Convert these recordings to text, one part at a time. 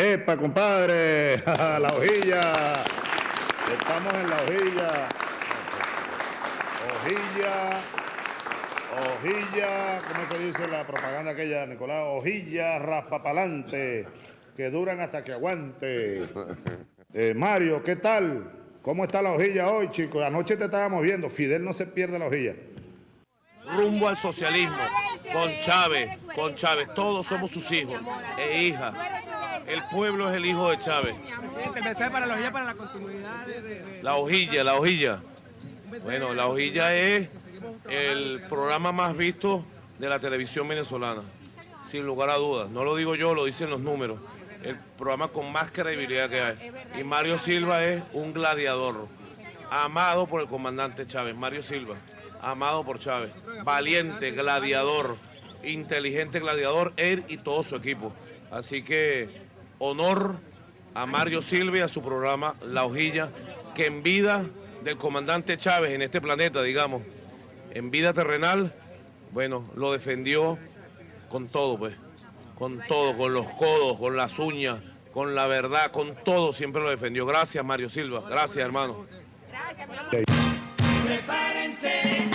¡Epa, compadre! ¡La hojilla! Estamos en la hojilla. Hojilla, ¿cómo es que dice la propaganda aquella, Nicolás? Hojilla raspapalante, que duran hasta que aguante. Mario, ¿qué tal? ¿Cómo está la hojilla hoy, chicos? Anoche te estábamos viendo. Fidel no se pierde la hojilla. Rumbo al socialismo, con Chávez, todos somos sus hijos e hijas. El pueblo es el hijo de Chávez. Presidente, el mensaje para la hojilla, para la continuidad de... La hojilla. Bueno, la hojilla es el programa más visto de la televisión venezolana, sin lugar a dudas. No lo digo yo, lo dicen los números. El programa con más credibilidad que hay. Y Mario Silva es un gladiador, amado por el comandante Chávez. Mario Silva, amado por Chávez. Valiente, gladiador, inteligente gladiador, él y todo su equipo. Así que honor a Mario Silva y a su programa La Hojilla, que en vida del comandante Chávez en este planeta, digamos, en vida terrenal, bueno, lo defendió con todo, pues, con todo, con los codos, con las uñas, con la verdad, con todo, siempre lo defendió. Gracias, Mario Silva, gracias, hermano. Gracias, mi amor. Prepárense.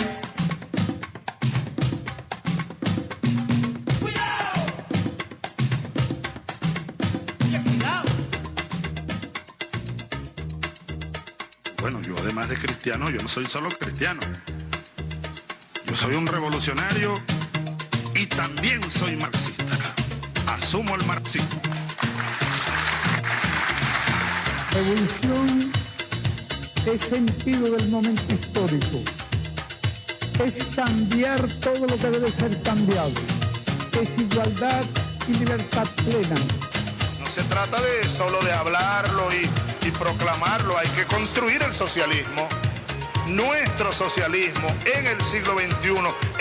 Bueno, yo además de cristiano, yo no soy solo cristiano. Yo soy un revolucionario y también soy marxista. Asumo el marxismo. Revolución es sentido del momento histórico. Es cambiar todo lo que debe ser cambiado. Es igualdad y libertad plena. No se trata de solo de hablarlo y proclamarlo, hay que construir el socialismo, nuestro socialismo en el siglo XXI,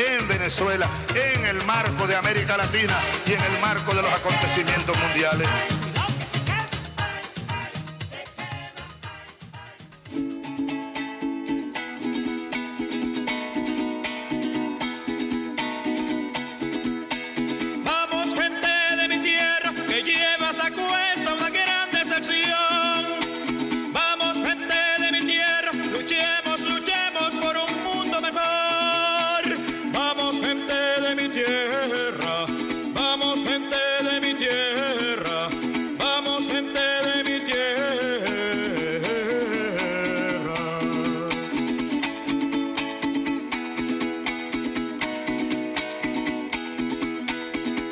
en Venezuela, en el marco de América Latina y en el marco de los acontecimientos mundiales. Vamos, gente de mi tierra, que llevas a cuesta una gran decepción. Vamos, gente de mi tierra, luchemos por un mundo mejor. Vamos, gente de mi tierra, vamos, gente de mi tierra, vamos, gente de mi tierra.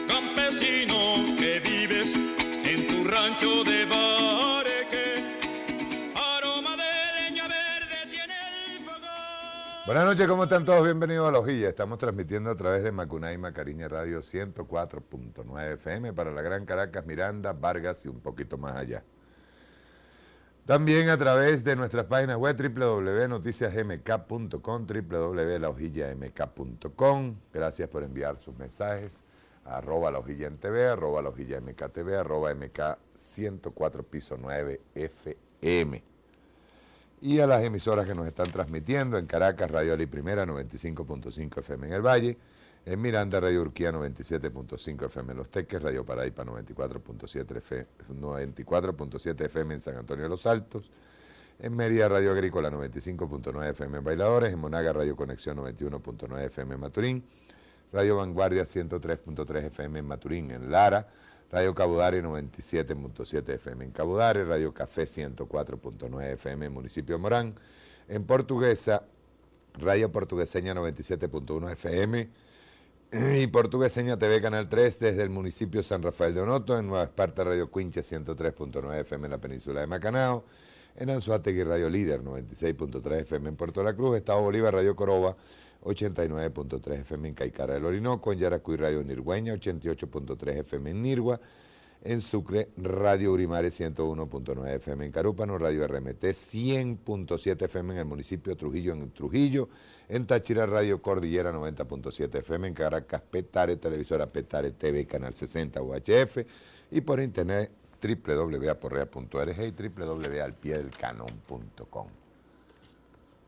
Campesino que vives en tu rancho de Bareque, aroma de leña verde tiene el fogón. Buenas noches, ¿cómo están todos? Bienvenidos a La Hojilla. Estamos transmitiendo a través de Macunaíma Cariña Radio 104.9 FM para la Gran Caracas, Miranda, Vargas y un poquito más allá. También a través de nuestras páginas web www.noticiasmk.com, www.lahojillamk.com. Gracias por enviar sus mensajes a @lahojilla.tv, @lahojillamktv, @mk104 piso 9 FM. Y a las emisoras que nos están transmitiendo en Caracas, Radio Ali Primera, 95.5 FM en el Valle, en Miranda, Radio Urquía, 97.5 FM en Los Teques, Radio Paraíba, 94.7 FM en San Antonio de los Altos, en Mérida, Radio Agrícola, 95.9 FM en Bailadores, en Monaga, Radio Conexión, 91.9 FM en Maturín, Radio Vanguardia, 103.3 FM en Maturín, en Lara, Radio Cabudare, 97.7 FM en Cabudare, Radio Café, 104.9 FM en Municipio de Morán, en Portuguesa, Radio Portugueseña, 97.1 FM, y Portugueseña TV Canal 3 desde el municipio San Rafael de Onoto, en Nueva Esparta, Radio Quinche, 103.9 FM en la península de Macanao, en Anzoátegui, Radio Líder, 96.3 FM en Puerto La Cruz, Estado Bolívar, Radio Coroba, 89.3 FM en Caicara del Orinoco, en Yaracuy, Radio Nirgüeña, 88.3 FM en Nirgua, en Sucre, Radio Urimare, 101.9 FM en Carúpano, Radio RMT, 100.7 FM en el municipio de Trujillo, en Trujillo, en Táchira, Radio Cordillera, 90.7 FM en Caracas, Petare, televisora Petare TV, Canal 60 UHF, y por internet www.aporrea.org y www.alpiedelcanon.com.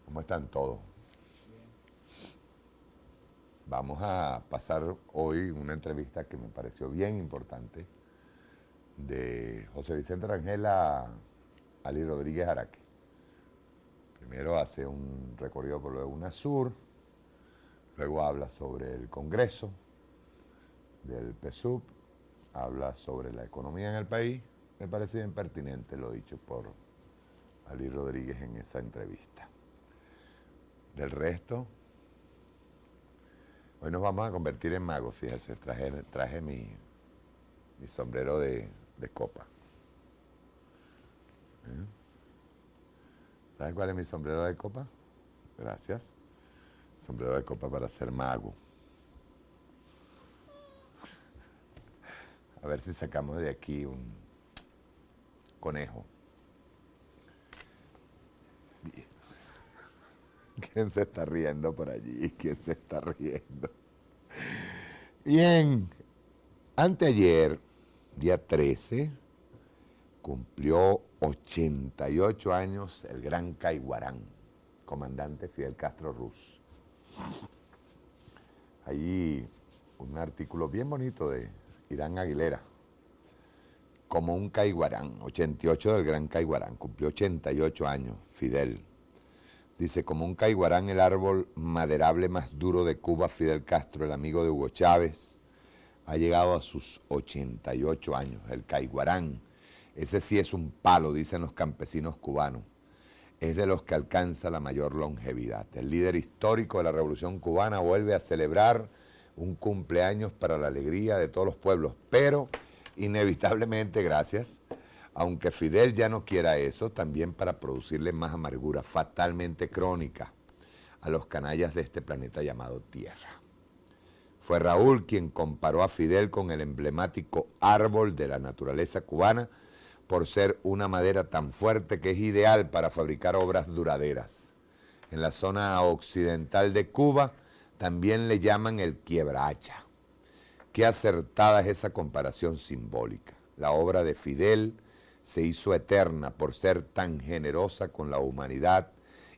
¿Cómo están todos? Vamos a pasar hoy una entrevista que me pareció bien importante de José Vicente Rangel a Ali Rodríguez Araque. Primero hace un recorrido por lo de UNASUR, luego habla sobre el Congreso del PSUV, habla sobre la economía en el país. Me parece bien pertinente lo dicho por Ali Rodríguez en esa entrevista. Del resto, hoy nos vamos a convertir en magos, fíjese, traje mi sombrero de copa. ¿Sabes cuál es mi sombrero de copa? Gracias. Sombrero de copa para ser mago. A ver si sacamos de aquí un conejo. ¿Quién se está riendo por allí? ¿Quién se está riendo? Bien, anteayer, día 13, cumplió 88 años el gran Caiguarán, comandante Fidel Castro Ruz. Allí un artículo bien bonito de Irán Aguilera, como un Caiguarán, 88 del gran Caiguarán, cumplió 88 años Fidel. Dice, como un caiguarán, el árbol maderable más duro de Cuba, Fidel Castro, el amigo de Hugo Chávez, ha llegado a sus 88 años. El caiguarán, ese sí es un palo, dicen los campesinos cubanos. Es de los que alcanza la mayor longevidad. El líder histórico de la Revolución Cubana vuelve a celebrar un cumpleaños para la alegría de todos los pueblos, pero inevitablemente, gracias, aunque Fidel ya no quiera eso, también para producirle más amargura fatalmente crónica a los canallas de este planeta llamado Tierra. Fue Raúl quien comparó a Fidel con el emblemático árbol de la naturaleza cubana por ser una madera tan fuerte que es ideal para fabricar obras duraderas. En la zona occidental de Cuba también le llaman el quiebrahacha. Qué acertada es esa comparación simbólica. La obra de Fidel se hizo eterna por ser tan generosa con la humanidad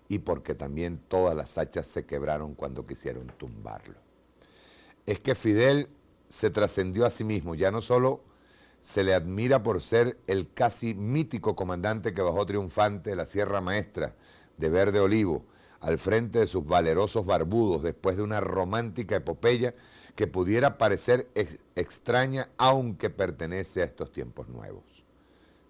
y porque también todas las hachas se quebraron cuando quisieron tumbarlo. Es que Fidel se trascendió a sí mismo, ya no solo se le admira por ser el casi mítico comandante que bajó triunfante de la Sierra Maestra de Verde Olivo al frente de sus valerosos barbudos después de una romántica epopeya que pudiera parecer extraña aunque pertenece a estos tiempos nuevos.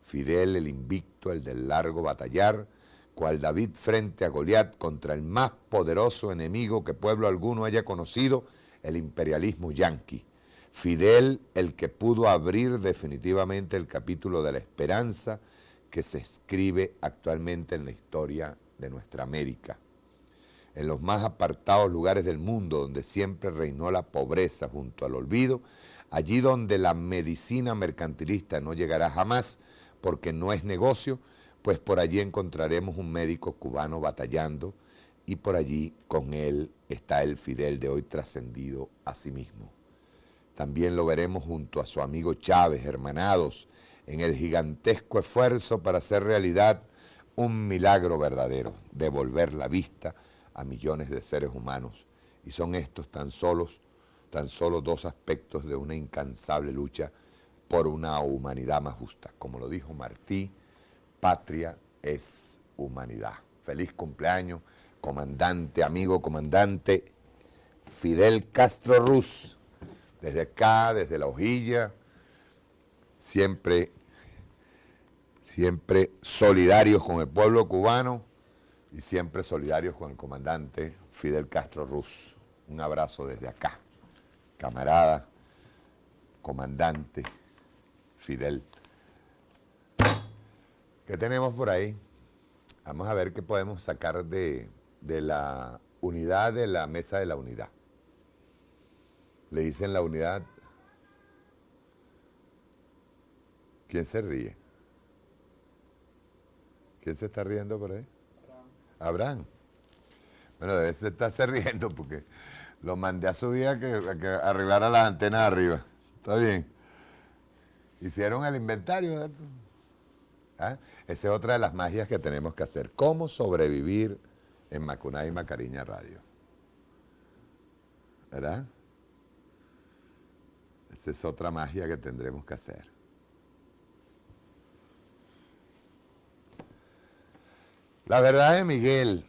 Fidel, el invicto, el del largo batallar, cual David frente a Goliat contra el más poderoso enemigo que pueblo alguno haya conocido, el imperialismo yanqui. Fidel, el que pudo abrir definitivamente el capítulo de la esperanza que se escribe actualmente en la historia de nuestra América. En los más apartados lugares del mundo donde siempre reinó la pobreza junto al olvido, allí donde la medicina mercantilista no llegará jamás, porque no es negocio, pues por allí encontraremos un médico cubano batallando y por allí con él está el Fidel de hoy trascendido a sí mismo. También lo veremos junto a su amigo Chávez, hermanados en el gigantesco esfuerzo para hacer realidad un milagro verdadero, devolver la vista a millones de seres humanos. Y son estos tan solo dos aspectos de una incansable lucha por una humanidad más justa. Como lo dijo Martí, patria es humanidad. Feliz cumpleaños, comandante, amigo comandante Fidel Castro Ruz. Desde acá, desde La Hojilla, siempre solidarios con el pueblo cubano y siempre solidarios con el comandante Fidel Castro Ruz. Un abrazo desde acá, camarada, comandante Fidel. ¿Qué tenemos por ahí? Vamos a ver qué podemos sacar de la unidad, de la mesa de la unidad. Le dicen la unidad. ¿Quién se ríe? ¿Quién se está riendo por ahí? Abraham. Bueno, debe estarse riendo porque lo mandé a subir a que arreglara las antenas arriba. ¿Está bien? Hicieron el inventario, ¿verdad? ¿Ah? Esa es otra de las magias que tenemos que hacer. ¿Cómo sobrevivir en Macuná y Macariña Radio? ¿Verdad? Esa es otra magia que tendremos que hacer. La verdad de Miguel,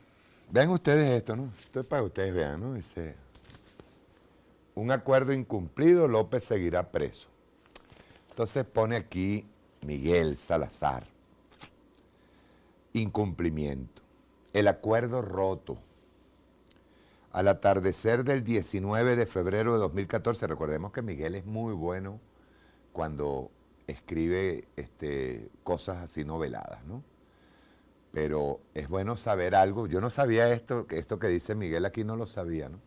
vean ustedes esto, ¿no? Esto es para que ustedes vean, ¿no? Dice, un acuerdo incumplido, López seguirá preso. Entonces pone aquí Miguel Salazar. Incumplimiento. El acuerdo roto. Al atardecer del 19 de febrero de 2014, recordemos que Miguel es muy bueno cuando escribe cosas así noveladas, ¿no? Pero es bueno saber algo. Yo no sabía esto que dice Miguel aquí, no lo sabía, ¿no?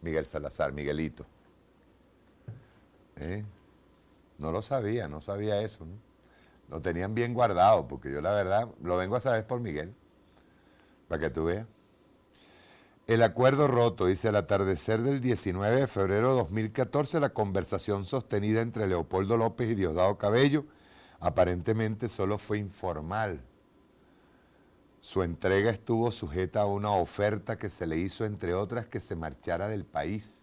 Miguel Salazar, Miguelito. No lo sabía, no sabía eso, ¿no? Lo tenían bien guardado, porque yo la verdad lo vengo a saber por Miguel, para que tú veas. El acuerdo roto, dice, al atardecer del 19 de febrero de 2014, la conversación sostenida entre Leopoldo López y Diosdado Cabello aparentemente solo fue informal. Su entrega estuvo sujeta a una oferta que se le hizo, entre otras, que se marchara del país.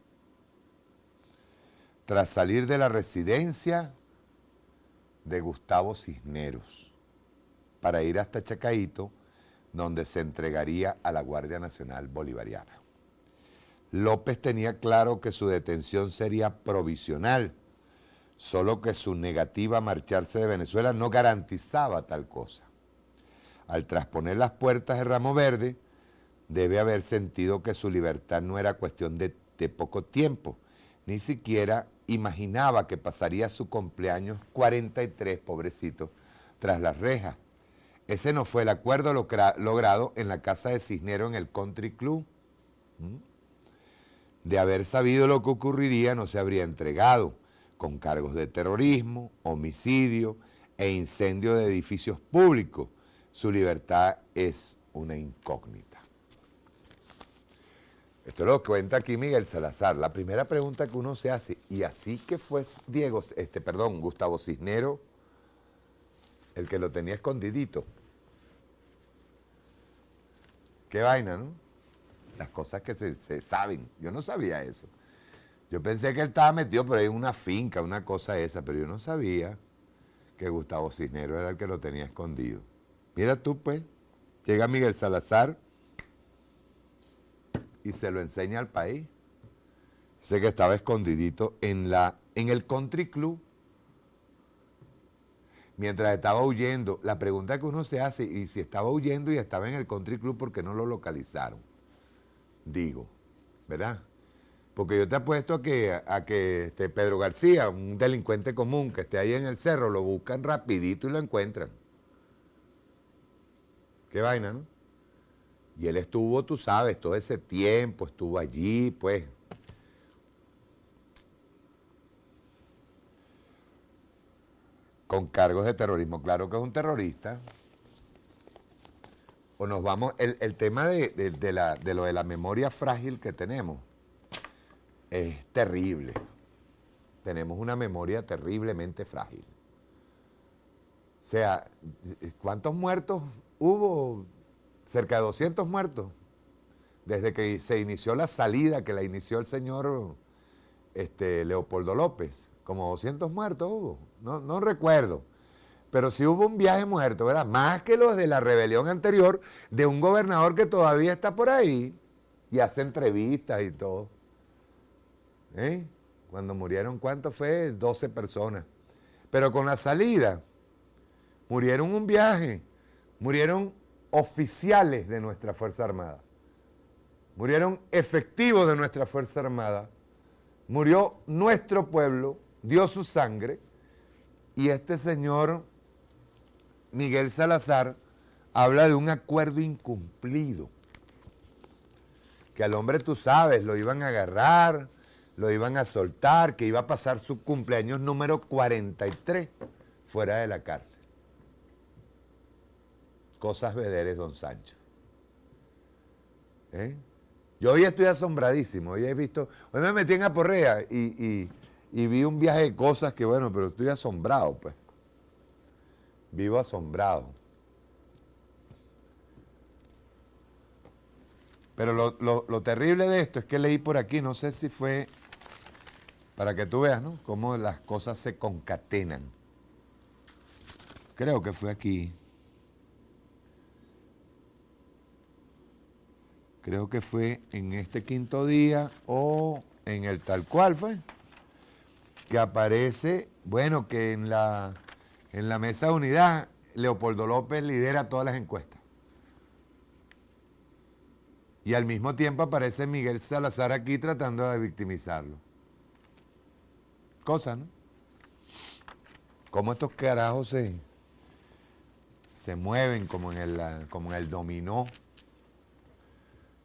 Tras salir de la residencia de Gustavo Cisneros para ir hasta Chacaíto, donde se entregaría a la Guardia Nacional Bolivariana. López tenía claro que su detención sería provisional, solo que su negativa a marcharse de Venezuela no garantizaba tal cosa. Al trasponer las puertas de Ramo Verde, debe haber sentido que su libertad no era cuestión de poco tiempo, ni siquiera imaginaba que pasaría su cumpleaños 43, pobrecito, tras las rejas. Ese no fue el acuerdo logrado en la casa de Cisneros en el Country Club. De haber sabido lo que ocurriría, no se habría entregado, con cargos de terrorismo, homicidio e incendio de edificios públicos. Su libertad es una incógnita. Esto lo cuenta aquí Miguel Salazar. La primera pregunta que uno se hace, y así que fue Gustavo Cisneros, el que lo tenía escondidito. Qué vaina, ¿no? Las cosas que se saben. Yo no sabía eso. Yo pensé que él estaba metido por ahí en una finca, una cosa esa, pero yo no sabía que Gustavo Cisneros era el que lo tenía escondido. Mira tú, pues, llega Miguel Salazar y se lo enseña al país. Sé que estaba escondidito en el Country Club. Mientras estaba huyendo, la pregunta que uno se hace, y si estaba huyendo y estaba en el Country Club, ¿por qué no lo localizaron? Digo, ¿verdad? Porque yo te apuesto a que Pedro García, un delincuente común que esté ahí en el cerro, lo buscan rapidito y lo encuentran. Qué vaina, ¿no? Y él estuvo, tú sabes, todo ese tiempo, estuvo allí, pues. Con cargos de terrorismo. Claro que es un terrorista. O nos vamos, el tema de lo de la memoria frágil que tenemos es terrible. Tenemos una memoria terriblemente frágil. O sea, ¿cuántos muertos hubo? Cerca de 200 muertos. Desde que se inició la salida, que la inició el señor Leopoldo López. Como 200 muertos hubo. No recuerdo. Pero sí hubo un viaje muerto, ¿verdad? Más que los de la rebelión anterior, de un gobernador que todavía está por ahí y hace entrevistas y todo. Cuando murieron, ¿cuánto fue? 12 personas. Pero con la salida, murieron un viaje, murieron oficiales de nuestra Fuerza Armada, murieron efectivos de nuestra Fuerza Armada, murió nuestro pueblo, dio su sangre, y este señor Miguel Salazar habla de un acuerdo incumplido, que al hombre, tú sabes, lo iban a agarrar, lo iban a soltar, que iba a pasar su cumpleaños número 43 fuera de la cárcel. Cosas vederes, don Sancho. Yo hoy estoy asombradísimo, hoy me metí en Aporrea y vi un viaje de cosas que, bueno, pero estoy asombrado, pues. Vivo asombrado. Pero lo terrible de esto es que leí por aquí, no sé si fue, para que tú veas, ¿no?, cómo las cosas se concatenan. Creo que fue aquí. creo que fue en este quinto día o en el tal cual fue, que aparece, bueno, que en la mesa de unidad Leopoldo López lidera todas las encuestas. Y al mismo tiempo aparece Miguel Salazar aquí tratando de victimizarlo. Cosa, ¿no? Cómo estos carajos se mueven como en el dominó.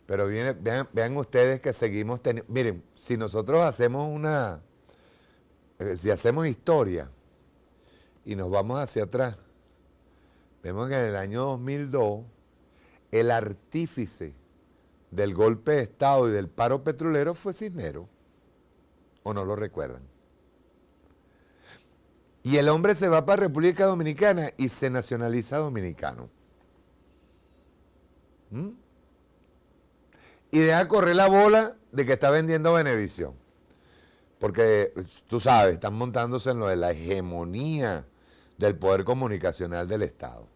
Pero vean ustedes que seguimos teniendo... Miren, si nosotros hacemos si hacemos historia y nos vamos hacia atrás, vemos que en el año 2002 el artífice del golpe de Estado y del paro petrolero fue Cisneros. ¿O no lo recuerdan? Y el hombre se va para República Dominicana y se nacionaliza dominicano. Y deja correr la bola de que está vendiendo Venevisión. Porque, tú sabes, están montándose en lo de la hegemonía del poder comunicacional del Estado.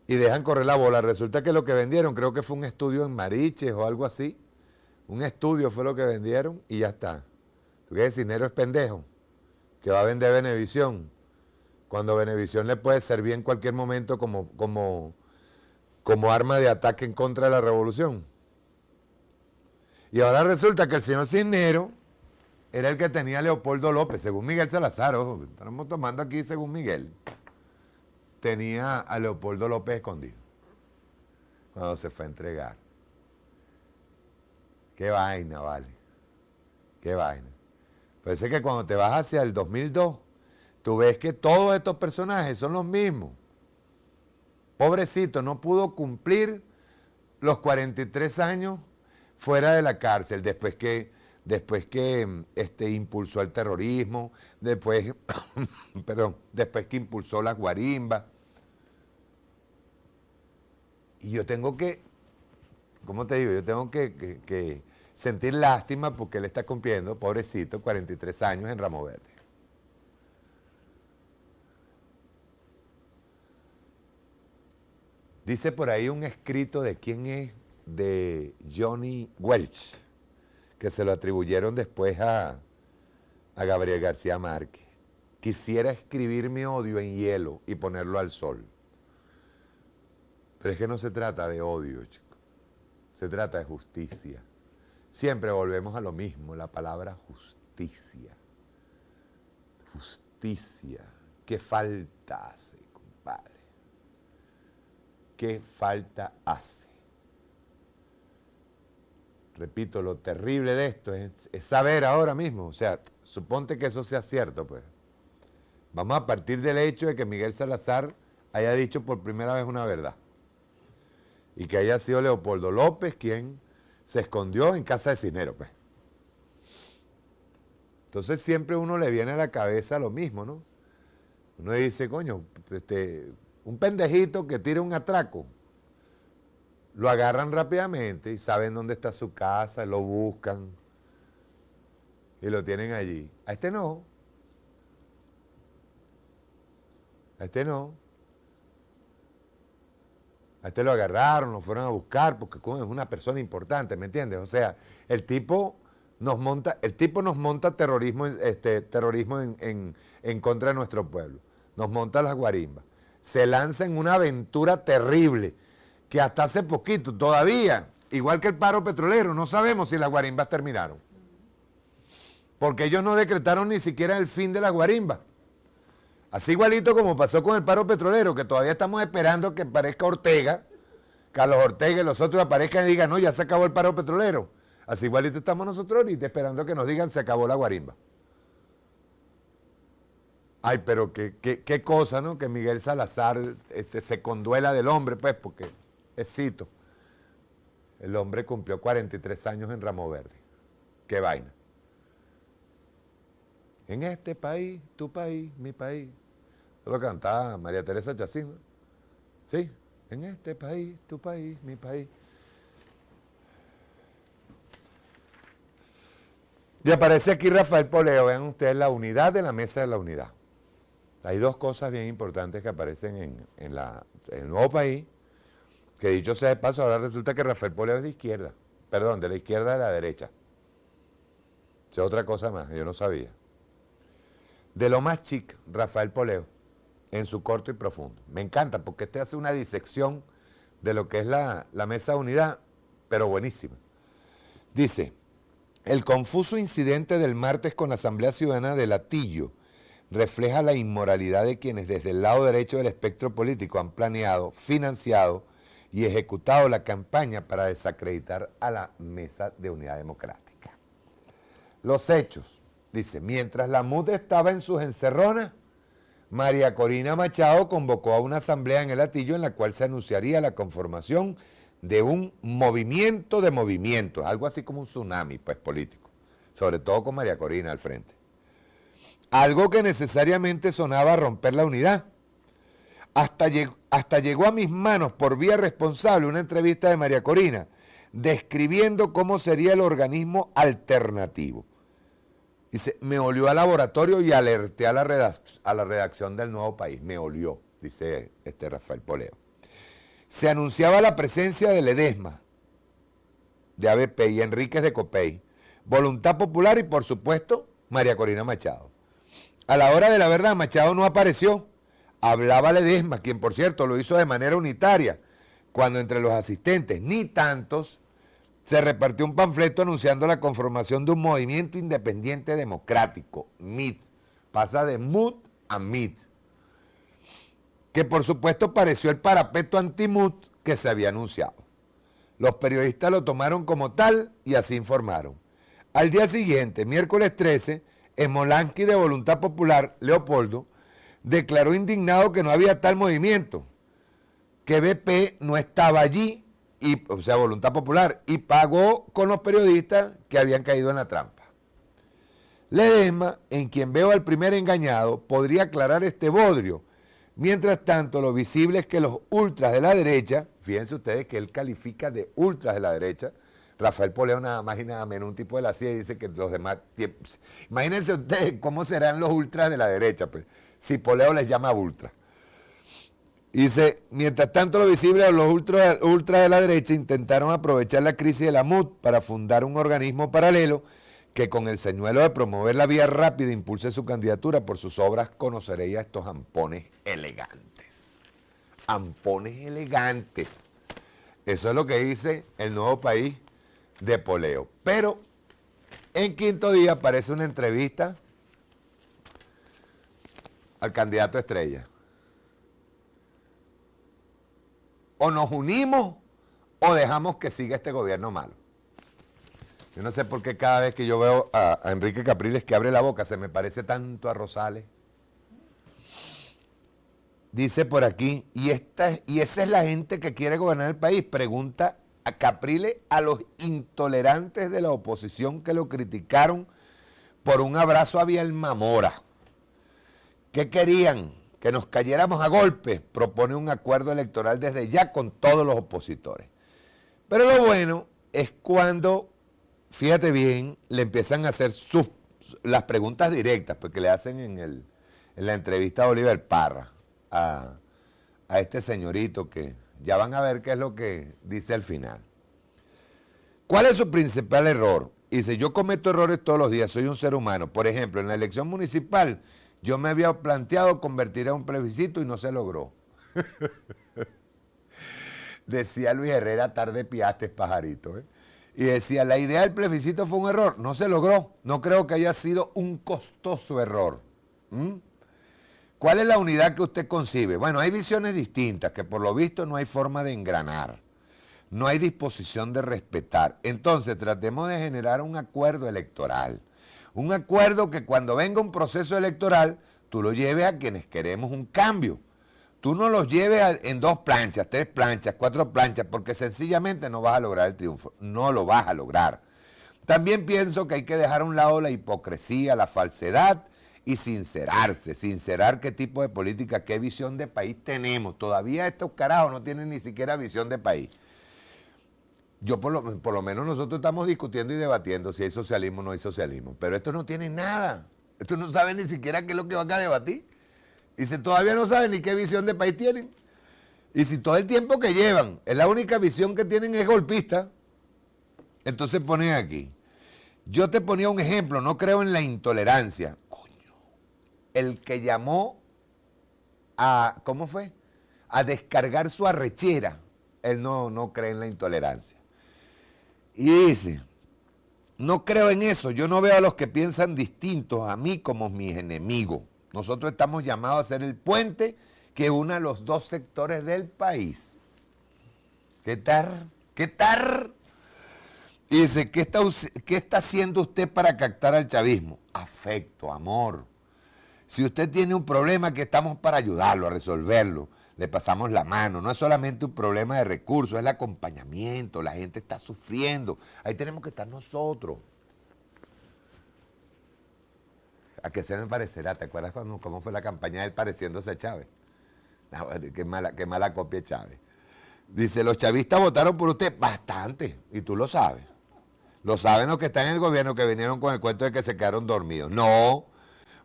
Y dejan correr la bola. Resulta que lo que vendieron, creo que fue un estudio en Mariches o algo así. Un estudio fue lo que vendieron y ya está. ¿Tú qué decir? Cisneros es pendejo, que va a vender Venevisión, cuando Venevisión le puede servir en cualquier momento como arma de ataque en contra de la revolución. Y ahora resulta que el señor Cisneros era el que tenía a Leopoldo López, según Miguel Salazar, ojo, estamos tomando aquí según Miguel, tenía a Leopoldo López escondido cuando se fue a entregar. Qué vaina, vale. Qué vaina. Parece que cuando te vas hacia el 2002, tú ves que todos estos personajes son los mismos. Pobrecito, no pudo cumplir los 43 años fuera de la cárcel, después que impulsó el terrorismo, después que impulsó las guarimbas. Y yo tengo que, ¿cómo te digo? Yo tengo que sentir lástima porque él está cumpliendo, pobrecito, 43 años en Ramo Verde. Dice por ahí un escrito de quién es, de Johnny Welch, que se lo atribuyeron después a Gabriel García Márquez. Quisiera escribir mi odio en hielo y ponerlo al sol. Pero es que no se trata de odio, chicos. Se trata de justicia. Siempre volvemos a lo mismo, la palabra justicia. Justicia. ¿Qué falta hace, compadre? ¿Qué falta hace? Repito, lo terrible de esto es saber ahora mismo, o sea, suponte que eso sea cierto, pues. Vamos a partir del hecho de que Miguel Salazar haya dicho por primera vez una verdad. Y que haya sido Leopoldo López quien se escondió en casa de Cisneros, pues. Entonces siempre uno le viene a la cabeza lo mismo, ¿no? Uno dice, coño, un pendejito que tira un atraco, lo agarran rápidamente y saben dónde está su casa, lo buscan y lo tienen allí. A este no. A este no. A este lo agarraron, lo fueron a buscar porque es una persona importante, ¿me entiendes? O sea, el tipo nos monta terrorismo, terrorismo en contra de nuestro pueblo. Nos monta las guarimbas. Se lanza en una aventura terrible que hasta hace poquito, todavía, igual que el paro petrolero, no sabemos si las guarimbas terminaron. Porque ellos no decretaron ni siquiera el fin de las guarimbas. Así igualito como pasó con el paro petrolero, que todavía estamos esperando que aparezca Ortega, Carlos Ortega y los otros aparezcan y digan, no, ya se acabó el paro petrolero. Así igualito estamos nosotros ahorita esperando que nos digan, se acabó la guarimba. Ay, pero qué cosa, ¿no? Que Miguel Salazar se conduela del hombre, pues, porque es cito. El hombre cumplió 43 años en Ramo Verde. Qué vaina. En este país, tu país, mi país. Eso lo cantaba María Teresa Chacín, ¿no? Sí, en este país, tu país, mi país. Y aparece aquí Rafael Poleo, vean ustedes la unidad de la mesa de la unidad. Hay dos cosas bien importantes que aparecen en el nuevo país. Que dicho sea de paso, ahora resulta que Rafael Poleo es de izquierda. Perdón, de la izquierda a la derecha. Es otra cosa más, yo no sabía. De lo más chic, Rafael Poleo, en su corto y profundo. Me encanta porque este hace una disección de lo que es la mesa de unidad, pero buenísima. Dice, el confuso incidente del martes con la Asamblea Ciudadana de Latillo refleja la inmoralidad de quienes desde el lado derecho del espectro político han planeado, financiado y ejecutado la campaña para desacreditar a la Mesa de Unidad Democrática. Los hechos, dice, mientras la MUD estaba en sus encerronas, María Corina Machado convocó a una asamblea en el Latillo en la cual se anunciaría la conformación de un movimiento de movimientos, algo así como un tsunami, pues, político, sobre todo con María Corina al frente. Algo que necesariamente sonaba a romper la unidad. Hasta llegó a mis manos por vía responsable una entrevista de María Corina describiendo cómo sería el organismo alternativo. Dice, me olió al laboratorio y alerté a la redacción del Nuevo País. Me olió, dice Rafael Poleo. Se anunciaba la presencia de Ledesma, de ABP y Enríquez de Copey, Voluntad Popular y, por supuesto, María Corina Machado. A la hora de la verdad, Machado no apareció. Hablaba Ledesma, quien, por cierto, lo hizo de manera unitaria, cuando entre los asistentes, ni tantos, se repartió un panfleto anunciando la conformación de un movimiento independiente democrático, MIT. Pasa de MUD a MIT. Que por supuesto pareció el parapeto anti-MUD que se había anunciado. Los periodistas lo tomaron como tal y así informaron. Al día siguiente, miércoles 13, Smolansky de Voluntad Popular, Leopoldo, declaró indignado que no había tal movimiento, que BP no estaba allí, o sea, Voluntad Popular, y pagó con los periodistas que habían caído en la trampa. Ledesma, en quien veo al primer engañado, podría aclarar este bodrio. Mientras tanto, lo visible es que los ultras de la derecha, fíjense ustedes que él califica de ultras de la derecha, Rafael Poleo nada más y nada menos, un tipo de la CIA, dice que los demás... Imagínense ustedes cómo serán los ultras de la derecha, pues, si Poleo les llama ultras. Dice, mientras tanto lo visible, los ultras de la derecha intentaron aprovechar la crisis de la MUD para fundar un organismo paralelo que con el señuelo de promover la vía rápida impulse su candidatura. Por sus obras conoceréis a estos ampones elegantes. Ampones elegantes. Eso es lo que dice el Nuevo País de Poleo. Pero en quinto día aparece una entrevista al candidato estrella. O nos unimos o dejamos que siga este gobierno malo. Yo no sé por qué cada vez que yo veo a Enrique Capriles que abre la boca se me parece tanto a Rosales. Dice por aquí, y esa es la gente que quiere gobernar el país. Pregunta a Capriles a los intolerantes de la oposición que lo criticaron por un abrazo a Bielma Mora. ¿Qué querían? Que nos cayéramos a golpes. Propone un acuerdo electoral desde ya con todos los opositores. Pero lo bueno es cuando, fíjate bien, le empiezan a hacer las preguntas directas, porque le hacen en la entrevista a Oliver Parra, a este señorito que ya van a ver qué es lo que dice al final. ¿Cuál es su principal error? Dice, yo cometo errores todos los días, soy un ser humano. Por ejemplo, en la elección municipal, yo me había planteado convertir a un plebiscito y no se logró. Decía Luis Herrera, tarde piaste, pajarito. Y decía, la idea del plebiscito fue un error, no se logró. No creo que haya sido un costoso error. ¿Cuál es la unidad que usted concibe? Bueno, hay visiones distintas, que por lo visto no hay forma de engranar. No hay disposición de respetar. Entonces, tratemos de generar un acuerdo electoral. Un acuerdo que cuando venga un proceso electoral, tú lo lleves a quienes queremos un cambio. Tú no los lleves en 2 planchas, 3 planchas, 4 planchas, porque sencillamente no vas a lograr el triunfo. No lo vas a lograr. También pienso que hay que dejar a un lado la hipocresía, la falsedad y sincerarse. Sincerar qué tipo de política, qué visión de país tenemos. Todavía estos carajos no tienen ni siquiera visión de país. Yo por lo menos nosotros estamos discutiendo y debatiendo si hay socialismo o no hay socialismo. Pero estos no tienen nada. Estos no saben ni siquiera qué es lo que van a debatir. Dice, todavía no saben ni qué visión de país tienen. Y si todo el tiempo que llevan, es la única visión que tienen es golpista, entonces ponen aquí. Yo te ponía un ejemplo, no creo en la intolerancia. Coño, el que llamó a, ¿cómo fue? A descargar su arrechera, él no cree en la intolerancia. Y dice, no creo en eso, yo no veo a los que piensan distintos a mí como mis enemigos. Nosotros estamos llamados a ser el puente que una los dos sectores del país. ¿Qué tal? ¿Qué tal? Y dice, ¿qué está haciendo usted para captar al chavismo? Afecto, amor. Si usted tiene un problema, que estamos para ayudarlo, a resolverlo. Le pasamos la mano. No es solamente un problema de recursos, es el acompañamiento. La gente está sufriendo. Ahí tenemos que estar nosotros. ¿A qué se me parecerá? ¿Te acuerdas cómo fue la campaña de él pareciéndose a Chávez? No, qué mala copia de Chávez. Dice, los chavistas votaron por usted bastante, y tú lo sabes. Lo saben los que están en el gobierno, que vinieron con el cuento de que se quedaron dormidos. No,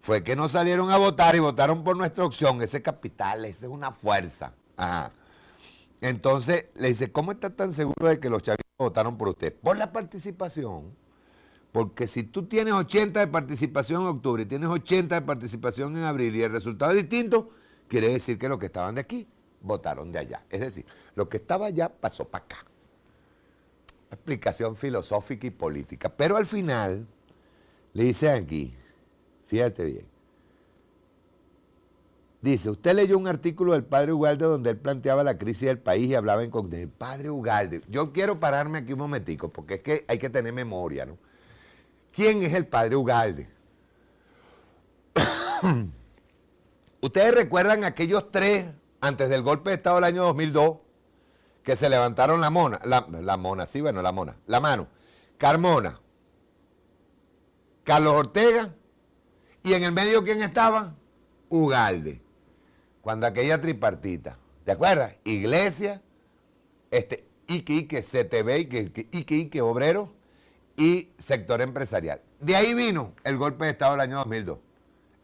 fue que no salieron a votar y votaron por nuestra opción. Ese capital, esa es una fuerza. Ajá. Entonces, le dice, ¿cómo está tan seguro de que los chavistas votaron por usted? Por la participación. Porque si tú tienes 80 de participación en octubre y tienes 80 de participación en abril y el resultado es distinto, quiere decir que los que estaban de aquí votaron de allá. Es decir, lo que estaba allá pasó para acá. Explicación filosófica y política. Pero al final, le dice aquí, fíjate bien, dice, usted leyó un artículo del padre Ugalde donde él planteaba la crisis del país y hablaba en contra del padre Ugalde. Yo quiero pararme aquí un momentico, porque es que hay que tener memoria, ¿no? ¿Quién es el padre Ugalde? Ustedes recuerdan aquellos tres, antes del golpe de Estado del año 2002, que se levantaron la mano. Carmona, Carlos Ortega, y en el medio, ¿quién estaba? Ugalde. Cuando aquella tripartita, ¿te acuerdas? Iglesia, Iquique, CTV, Iquique Obrero y sector empresarial. De ahí vino el golpe de Estado del año 2002.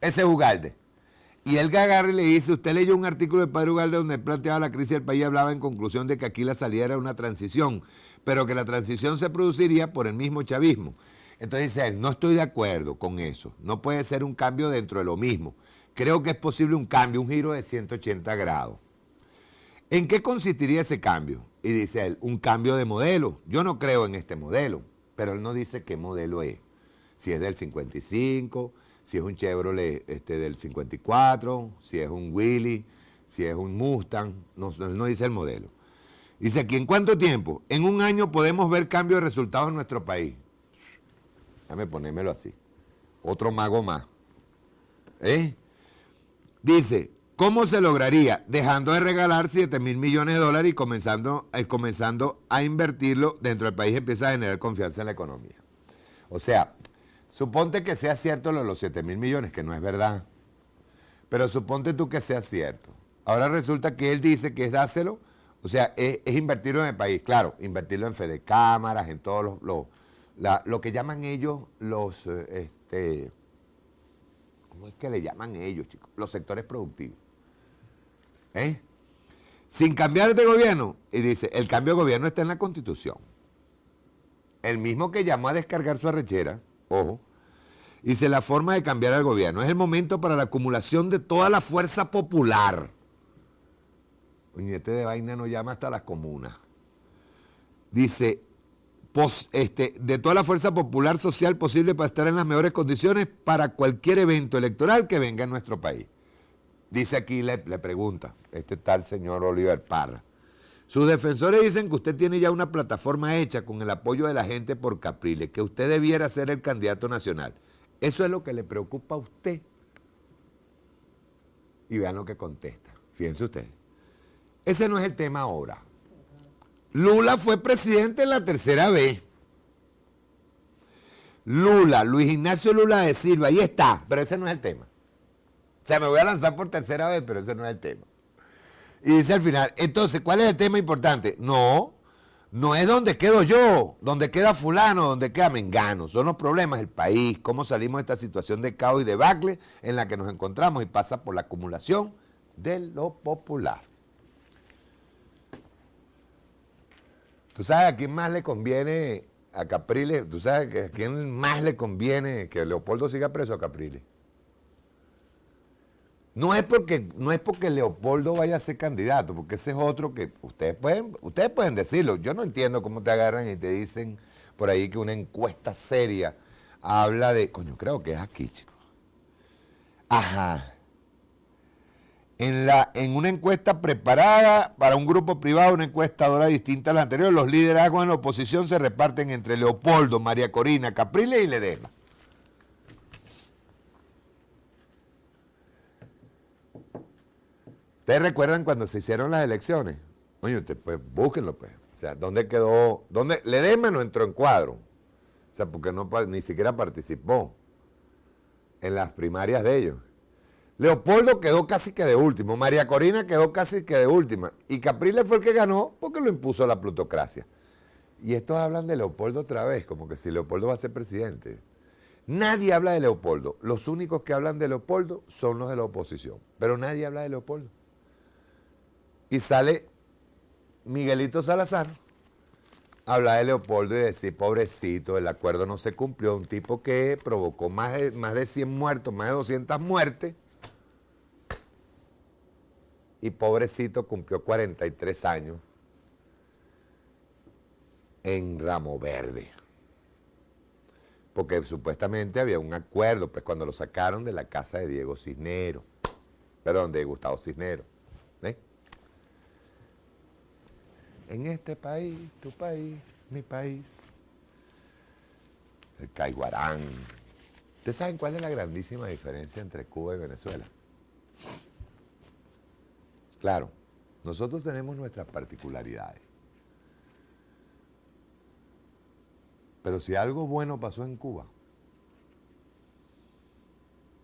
Ese es Ugalde. Y él agarra y le dice, usted leyó un artículo del padre Ugalde donde él planteaba la crisis del país y hablaba en conclusión de que aquí la salida era una transición, pero que la transición se produciría por el mismo chavismo. Entonces dice él, no estoy de acuerdo con eso, no puede ser un cambio dentro de lo mismo. Creo que es posible un cambio, un giro de 180 grados. ¿En qué consistiría ese cambio? Y dice él, un cambio de modelo. Yo no creo en este modelo, pero él no dice qué modelo es. Si es del 55, si es un Chevrolet del 54, si es un Willys, si es un Mustang, no dice el modelo. Dice aquí, ¿en cuánto tiempo? En un año podemos ver cambios de resultados en nuestro país. Déjame ponérmelo así. Otro mago más. Dice, ¿cómo se lograría? Dejando de regalar 7.000 millones de dólares y comenzando a invertirlo dentro del país, empieza a generar confianza en la economía. O sea, suponte que sea cierto lo de los 7.000 millones, que no es verdad. Pero suponte tú que sea cierto. Ahora resulta que él dice que es dárselo, o sea, es invertirlo en el país. Claro, invertirlo en Fedecámaras, en todos lo que llaman ellos los, ¿cómo es que le llaman ellos, chicos? Los sectores productivos. Sin cambiar de gobierno. Y dice, el cambio de gobierno está en la Constitución. El mismo que llamó a descargar su arrechera, ojo, dice, la forma de cambiar al gobierno es el momento para la acumulación de toda la fuerza popular. Oye, de vaina no llama hasta las comunas. Dice, de toda la fuerza popular social posible para estar en las mejores condiciones para cualquier evento electoral que venga en nuestro país. Dice aquí, le pregunta, tal señor Oliver Parra. Sus defensores dicen que usted tiene ya una plataforma hecha con el apoyo de la gente por Capriles, que usted debiera ser el candidato nacional. Eso es lo que le preocupa a usted. Y vean lo que contesta. Fíjense ustedes. Ese no es el tema ahora. Lula fue presidente la tercera vez. Luis Ignacio Lula de Silva, ahí está, pero ese no es el tema. O sea, me voy a lanzar por tercera vez, pero ese no es el tema. Y dice al final, entonces, ¿cuál es el tema importante? No es donde quedo yo, donde queda fulano, donde queda mengano. Son los problemas del país, cómo salimos de esta situación de caos y debacle en la que nos encontramos y pasa por la acumulación de lo popular. ¿Tú sabes a quién más le conviene a Capriles? ¿Tú sabes a quién más le conviene que Leopoldo siga preso? A Capriles. No es porque Leopoldo vaya a ser candidato, porque ese es otro que ustedes pueden decirlo. Yo no entiendo cómo te agarran y te dicen por ahí que una encuesta seria habla de... Coño, creo que es aquí, chicos. Ajá. En una encuesta preparada para un grupo privado, una encuestadora distinta a la anterior, los liderazgos en la oposición se reparten entre Leopoldo, María Corina, Capriles y Ledesma. ¿Ustedes recuerdan cuando se hicieron las elecciones? Oye, ustedes pues búsquenlo pues. O sea, ¿dónde quedó? Ledesma no entró en cuadro. O sea, porque ni siquiera participó en las primarias de ellos. Leopoldo quedó casi que de último, María Corina quedó casi que de última, y Capriles fue el que ganó porque lo impuso la plutocracia. Y estos hablan de Leopoldo otra vez, como que si Leopoldo va a ser presidente. Nadie habla de Leopoldo, los únicos que hablan de Leopoldo son los de la oposición, pero nadie habla de Leopoldo. Y sale Miguelito Salazar a hablar de Leopoldo y decir, pobrecito, el acuerdo no se cumplió, un tipo que provocó más de 100 muertos, más de 200 muertes, y pobrecito cumplió 43 años en Ramo Verde. Porque supuestamente había un acuerdo, pues cuando lo sacaron de la casa de Diego Cisneros, perdón, de Gustavo Cisneros. ¿Eh? En este país, tu país, mi país, el Caiguarán. ¿Ustedes saben cuál es la grandísima diferencia entre Cuba y Venezuela? Claro, nosotros tenemos nuestras particularidades. Pero si algo bueno pasó en Cuba,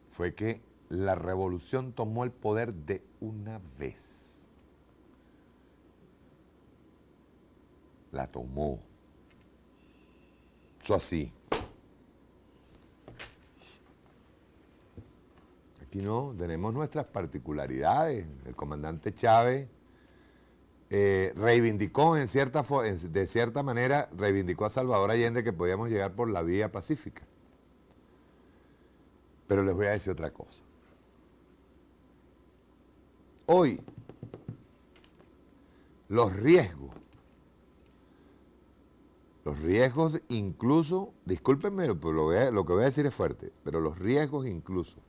fue que la revolución tomó el poder de una vez. La tomó. Eso así. Aquí no, tenemos nuestras particularidades. El comandante Chávez reivindicó de cierta manera, reivindicó a Salvador Allende que podíamos llegar por la vía pacífica. Pero les voy a decir otra cosa. Hoy, los riesgos incluso, discúlpenme, pero lo que voy a decir es fuerte, pero los riesgos incluso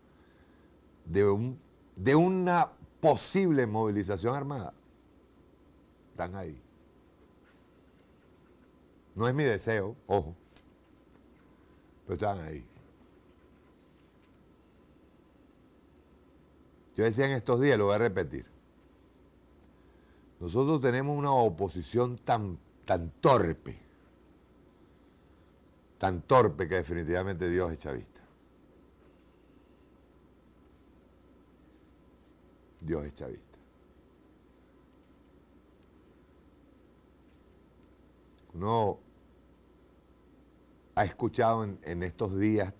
de una posible movilización armada están ahí. No es mi deseo, ojo, pero están ahí. Yo decía en estos días, lo voy a repetir, nosotros tenemos una oposición tan torpe que definitivamente Dios es chavista. Dios es chavista. Uno ha escuchado en estos días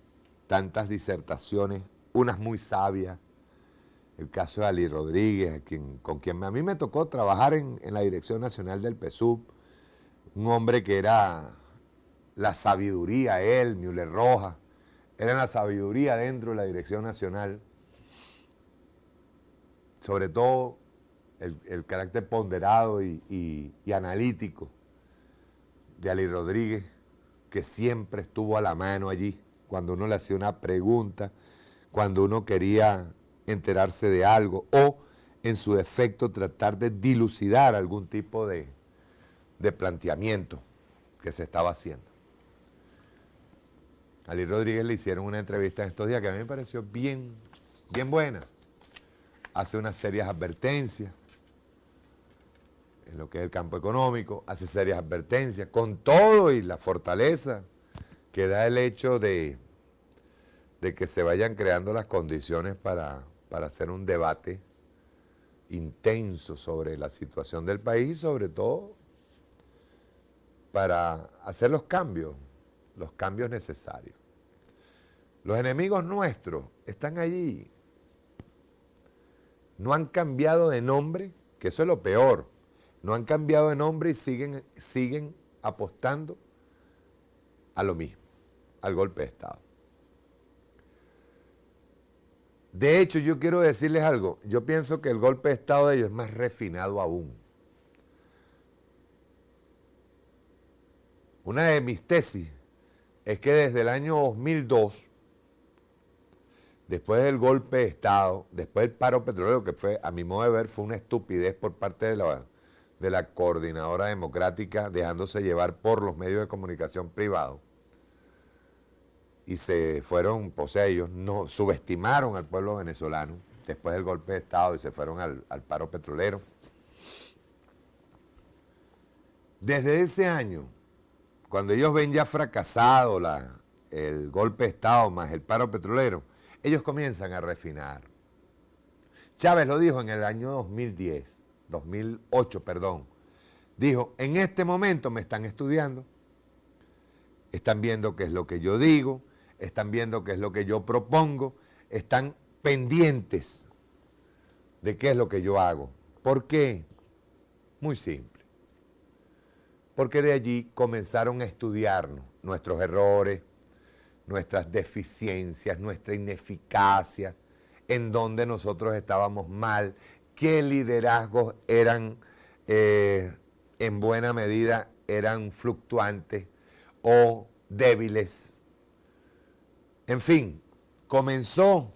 tantas disertaciones, unas muy sabias. El caso de Ali Rodríguez, con quien a mí me tocó trabajar en la Dirección Nacional del PSUV, un hombre que era la sabiduría, él, Müller Rojas, era la sabiduría dentro de la Dirección Nacional. Sobre todo el carácter ponderado y analítico de Ali Rodríguez, que siempre estuvo a la mano allí, cuando uno le hacía una pregunta, cuando uno quería enterarse de algo, o en su defecto tratar de dilucidar algún tipo de planteamiento que se estaba haciendo. A Ali Rodríguez le hicieron una entrevista en estos días que a mí me pareció bien buena. Hace unas serias advertencias en lo que es el campo económico, hace serias advertencias, con todo y la fortaleza que da el hecho de que se vayan creando las condiciones para hacer un debate intenso sobre la situación del país y sobre todo para hacer los cambios necesarios. Los enemigos nuestros están allí. No han cambiado de nombre, que eso es lo peor. No han cambiado de nombre y siguen apostando a lo mismo, al golpe de Estado. De hecho, yo quiero decirles algo. Yo pienso que el golpe de Estado de ellos es más refinado aún. Una de mis tesis es que desde el año 2002, después del golpe de Estado, después del paro petrolero, que fue, a mi modo de ver, fue una estupidez por parte de la coordinadora democrática, dejándose llevar por los medios de comunicación privados. Y se fueron, o sea, ellos no subestimaron al pueblo venezolano después del golpe de Estado y se fueron al paro petrolero. Desde ese año, cuando ellos ven ya fracasado el golpe de Estado más el paro petrolero, ellos comienzan a refinar. Chávez lo dijo en el año 2008, dijo, en este momento me están estudiando, están viendo qué es lo que yo digo, están viendo qué es lo que yo propongo, están pendientes de qué es lo que yo hago. ¿Por qué? Muy simple. Porque de allí comenzaron a estudiarnos nuestros errores, nuestras deficiencias, nuestra ineficacia, en donde nosotros estábamos mal, qué liderazgos eran, en buena medida, eran fluctuantes o débiles. En fin, comenzó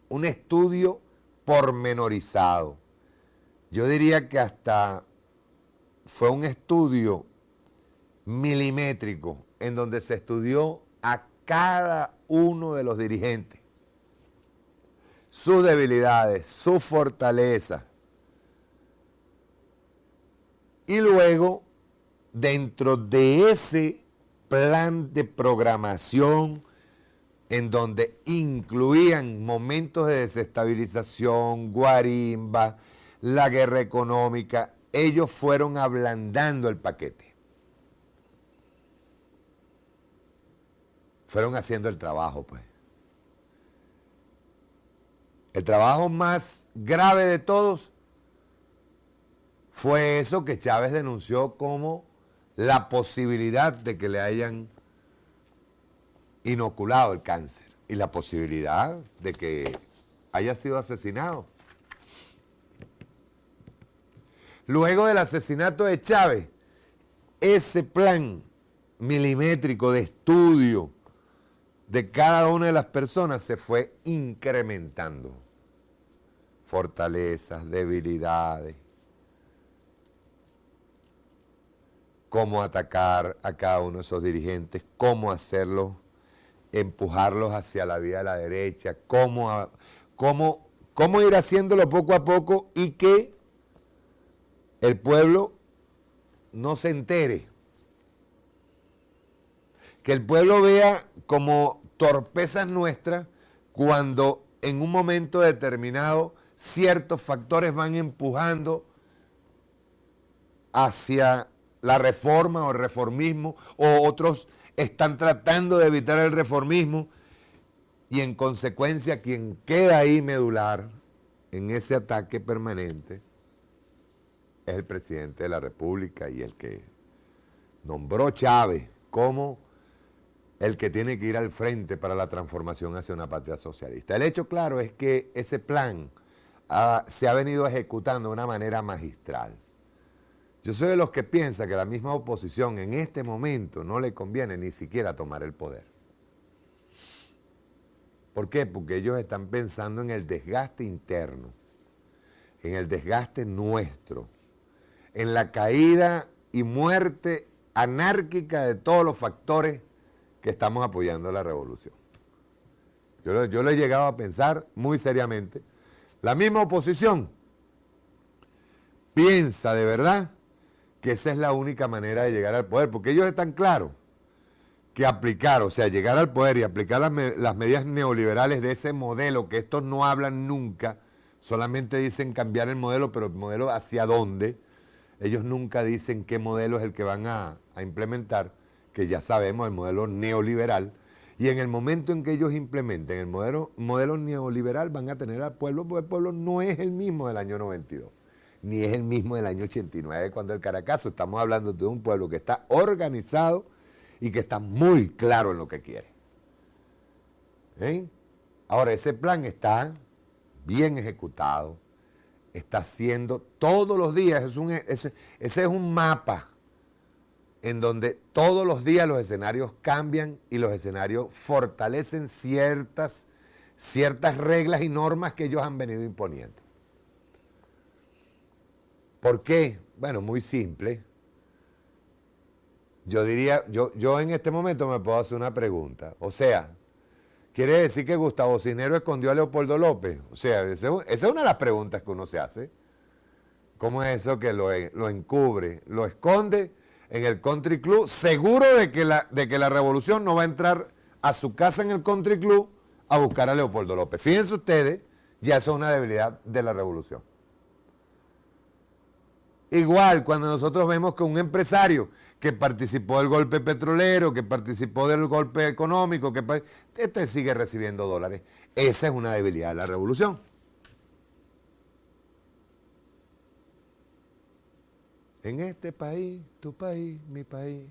un estudio pormenorizado. Yo diría que hasta fue un estudio milimétrico en donde se estudió a cada uno de los dirigentes, sus debilidades, sus fortalezas. Y luego, dentro de ese plan de programación, en donde incluían momentos de desestabilización, guarimba, la guerra económica, ellos fueron ablandando el paquete. Fueron haciendo el trabajo, pues. El trabajo más grave de todos fue eso que Chávez denunció como la posibilidad de que le hayan inoculado el cáncer y la posibilidad de que haya sido asesinado. Luego del asesinato de Chávez, ese plan milimétrico de estudio de cada una de las personas se fue incrementando. Fortalezas, debilidades, cómo atacar a cada uno de esos dirigentes, cómo hacerlos, empujarlos hacia la vía de la derecha, cómo ir haciéndolo poco a poco y que el pueblo no se entere. Que el pueblo vea como torpezas nuestras cuando en un momento determinado ciertos factores van empujando hacia la reforma o el reformismo, o otros están tratando de evitar el reformismo, y en consecuencia quien queda ahí medular en ese ataque permanente es el presidente de la República y el que nombró Chávez como el que tiene que ir al frente para la transformación hacia una patria socialista. El hecho claro es que ese plan se ha venido ejecutando de una manera magistral. Yo soy de los que piensa que la misma oposición en este momento no le conviene ni siquiera tomar el poder. ¿Por qué? Porque ellos están pensando en el desgaste interno, en el desgaste nuestro, en la caída y muerte anárquica de todos los factores que estamos apoyando la revolución. Yo lo he llegado a pensar muy seriamente. La misma oposición piensa de verdad que esa es la única manera de llegar al poder, porque ellos están claros que aplicar, o sea, llegar al poder y aplicar las medidas neoliberales de ese modelo, que estos no hablan nunca, solamente dicen cambiar el modelo, pero el modelo hacia dónde, ellos nunca dicen qué modelo es el que van a implementar, que ya sabemos, el modelo neoliberal, y en el momento en que ellos implementen el modelo neoliberal van a tener al pueblo, porque el pueblo no es el mismo del año 92. ni es el mismo del año 89 cuando el Caracazo. Estamos hablando de un pueblo que está organizado y que está muy claro en lo que quiere. ¿Eh? Ahora, ese plan está bien ejecutado, está haciendo todos los días, ese es un mapa en donde todos los días los escenarios cambian y los escenarios fortalecen ciertas reglas y normas que ellos han venido imponiendo. ¿Por qué? Bueno, muy simple. Yo diría, yo en este momento me puedo hacer una pregunta. O sea, ¿quiere decir que Gustavo Cisneros escondió a Leopoldo López? O sea, esa es una de las preguntas que uno se hace. ¿Cómo es eso que lo encubre, lo esconde en el country club, seguro de que la revolución no va a entrar a su casa en el country club a buscar a Leopoldo López? Fíjense ustedes, ya eso es una debilidad de la revolución. Igual cuando nosotros vemos que un empresario que participó del golpe petrolero, que participó del golpe económico, este sigue recibiendo dólares. Esa es una debilidad de la revolución. En este país, tu país, mi país.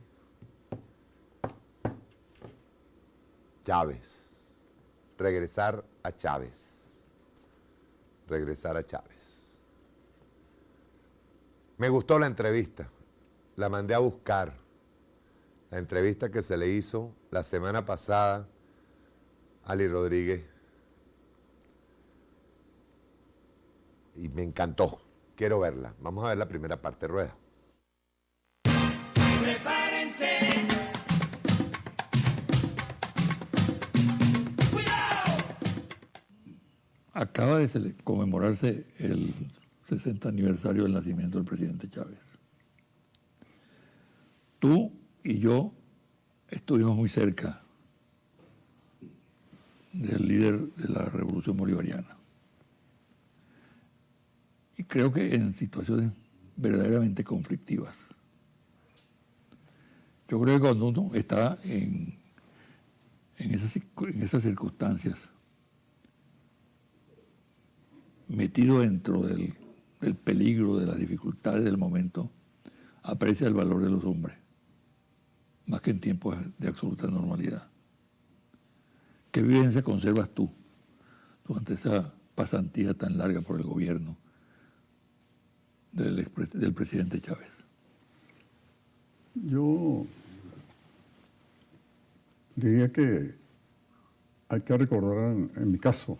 Chávez. Regresar a Chávez. Regresar a Chávez. Me gustó la entrevista, la mandé a buscar, la entrevista que se le hizo la semana pasada a Ali Rodríguez y me encantó, quiero verla. Vamos a ver la primera parte, rueda. Prepárense. Acaba de conmemorarse el 60 aniversario del nacimiento del presidente Chávez. Tú y yo estuvimos muy cerca del líder de la revolución bolivariana. Y creo que en situaciones verdaderamente conflictivas. Yo creo que cuando uno está en esas circunstancias, metido dentro del peligro, de las dificultades del momento, aprecia el valor de los hombres, más que en tiempos de absoluta normalidad. ¿Qué vivencia conservas tú durante esa pasantía tan larga por el gobierno del presidente Chávez? Yo diría que hay que recordar, en mi caso,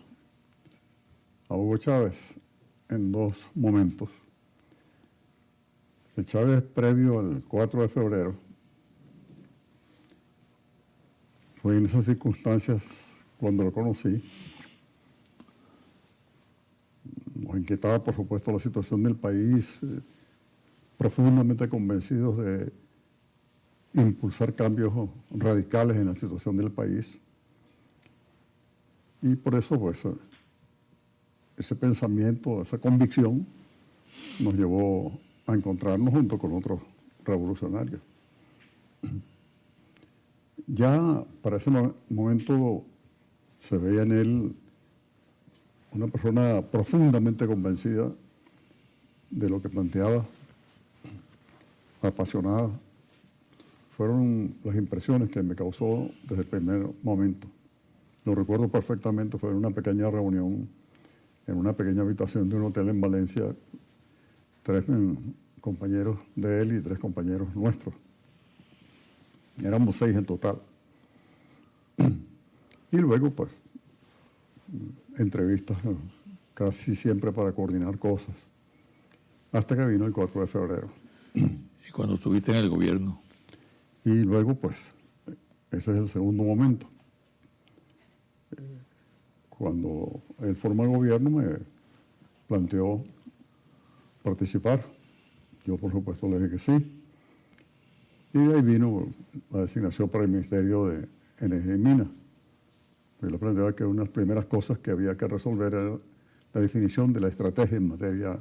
a Hugo Chávez en dos momentos. El Chávez previo al 4 de febrero fue en esas circunstancias cuando lo conocí. Nos inquietaba, por supuesto, la situación del país, profundamente convencidos de impulsar cambios radicales en la situación del país. Y por eso, pues, ese pensamiento, esa convicción nos llevó a encontrarnos junto con otros revolucionarios. Ya para ese momento se veía en él una persona profundamente convencida de lo que planteaba, apasionada. Fueron las impresiones que me causó desde el primer momento. Lo recuerdo perfectamente, fue en una pequeña reunión, en una pequeña habitación de un hotel en Valencia, 3 compañeros de él y 3 compañeros nuestros. Éramos 6 en total. Y luego, pues, entrevistas casi siempre para coordinar cosas, hasta que vino el 4 de febrero. Y cuando estuviste en el gobierno. Y luego, pues, ese es el segundo momento. Cuando él forma el gobierno me planteó participar. Yo, por supuesto, le dije que sí. Y de ahí vino la designación para el Ministerio de Energía y Minas. Yo le planteaba que una de las primeras cosas que había que resolver era la definición de la estrategia en materia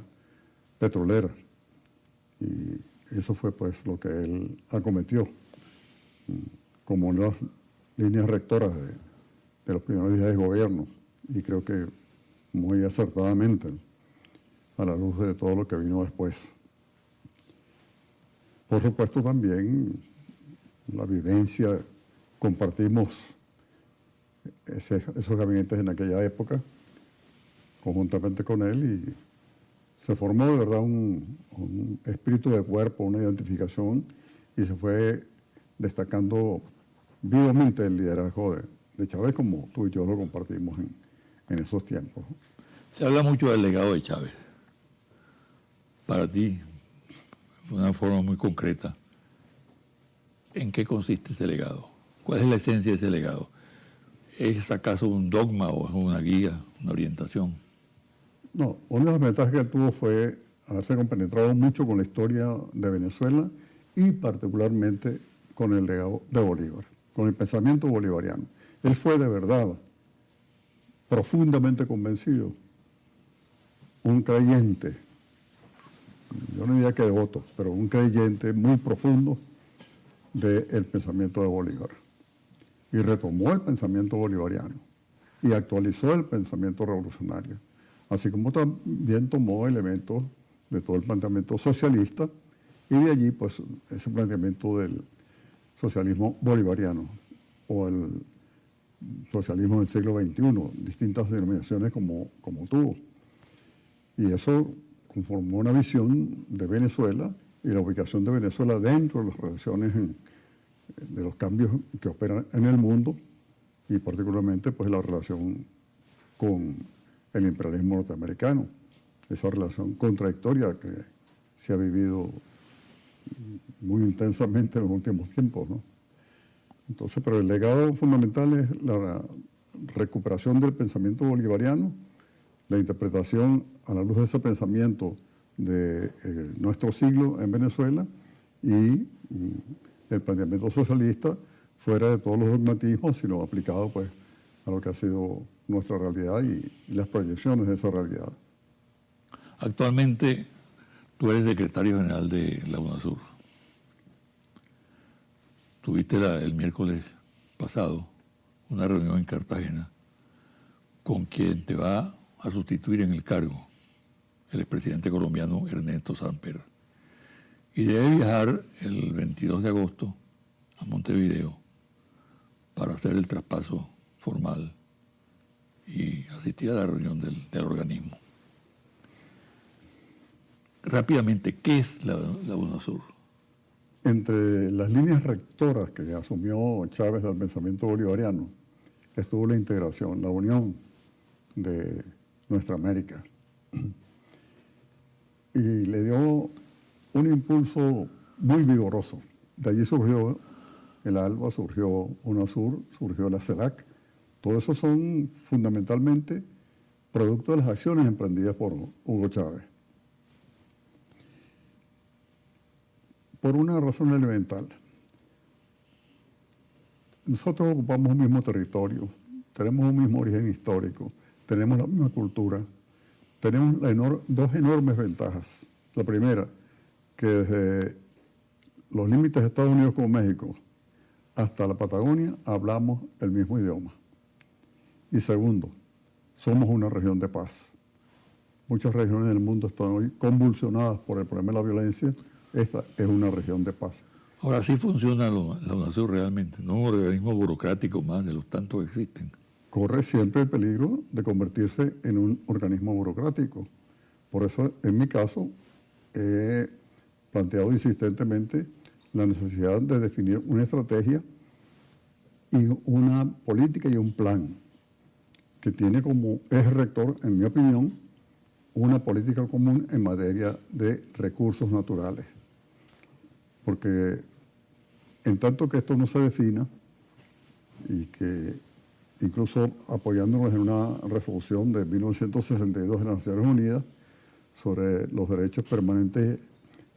petrolera. Y eso fue, pues, lo que él acometió como las líneas rectoras de los primeros días de gobierno. Y creo que muy acertadamente. a la luz de todo lo que vino después. Por supuesto también la vivencia, compartimos esos gabinetes en aquella época, conjuntamente con él, y se formó de verdad un espíritu de cuerpo, una identificación, y se fue destacando vivamente el liderazgo de Chávez, como tú y yo lo compartimos en esos tiempos. Se habla mucho del legado de Chávez. Para ti, de una forma muy concreta, ¿en qué consiste ese legado? ¿Cuál es la esencia de ese legado? ¿Es acaso un dogma o es una guía, una orientación? No, una de las ventajas que él tuvo fue haberse compenetrado mucho con la historia de Venezuela y particularmente con el legado de Bolívar, con el pensamiento bolivariano. Él fue de verdad profundamente convencido, un creyente, yo no diría que devoto, pero un creyente muy profundo del pensamiento de Bolívar. Y retomó el pensamiento bolivariano y actualizó el pensamiento revolucionario, así como también tomó elementos de todo el planteamiento socialista y de allí pues ese planteamiento del socialismo bolivariano o el socialismo del siglo XXI, distintas denominaciones como tuvo. Y eso conformó una visión de Venezuela y la ubicación de Venezuela dentro de las relaciones de los cambios que operan en el mundo y particularmente pues la relación con el imperialismo norteamericano, esa relación contradictoria que se ha vivido muy intensamente en los últimos tiempos, ¿no? Entonces, pero el legado fundamental es la recuperación del pensamiento bolivariano, la interpretación a la luz de ese pensamiento de nuestro siglo en Venezuela y el planteamiento socialista fuera de todos los dogmatismos, sino aplicado pues a lo que ha sido nuestra realidad y las proyecciones de esa realidad. Actualmente tú eres secretario general de la UNASUR. Tuviste el miércoles pasado una reunión en Cartagena con quien te va a sustituir en el cargo, el expresidente colombiano Ernesto Samper. Y debe viajar el 22 de agosto a Montevideo para hacer el traspaso formal y asistir a la reunión del organismo. Rápidamente, ¿qué es la UNASUR? Entre las líneas rectoras que asumió Chávez del pensamiento bolivariano estuvo la integración, la unión de nuestra América. Y le dio un impulso muy vigoroso. De allí surgió el ALBA, surgió UNASUR, surgió la CELAC. Todo eso son fundamentalmente producto de las acciones emprendidas por Hugo Chávez. Por una razón elemental. Nosotros ocupamos un mismo territorio, tenemos un mismo origen histórico, tenemos la misma cultura, tenemos dos enormes ventajas. La primera, que desde los límites de Estados Unidos con México hasta la Patagonia hablamos el mismo idioma. Y segundo, somos una región de paz. Muchas regiones del mundo están hoy convulsionadas por el problema de la violencia. Esta es una región de paz. Ahora sí funciona la UNASUR realmente, no un organismo burocrático más de los tantos que existen. Corre siempre el peligro de convertirse en un organismo burocrático. Por eso, en mi caso, he planteado insistentemente la necesidad de definir una estrategia y una política y un plan que tiene como eje rector, en mi opinión, una política común en materia de recursos naturales. Porque en tanto que esto no se defina y que incluso apoyándonos en una resolución de 1962 de las Naciones Unidas sobre los derechos permanentes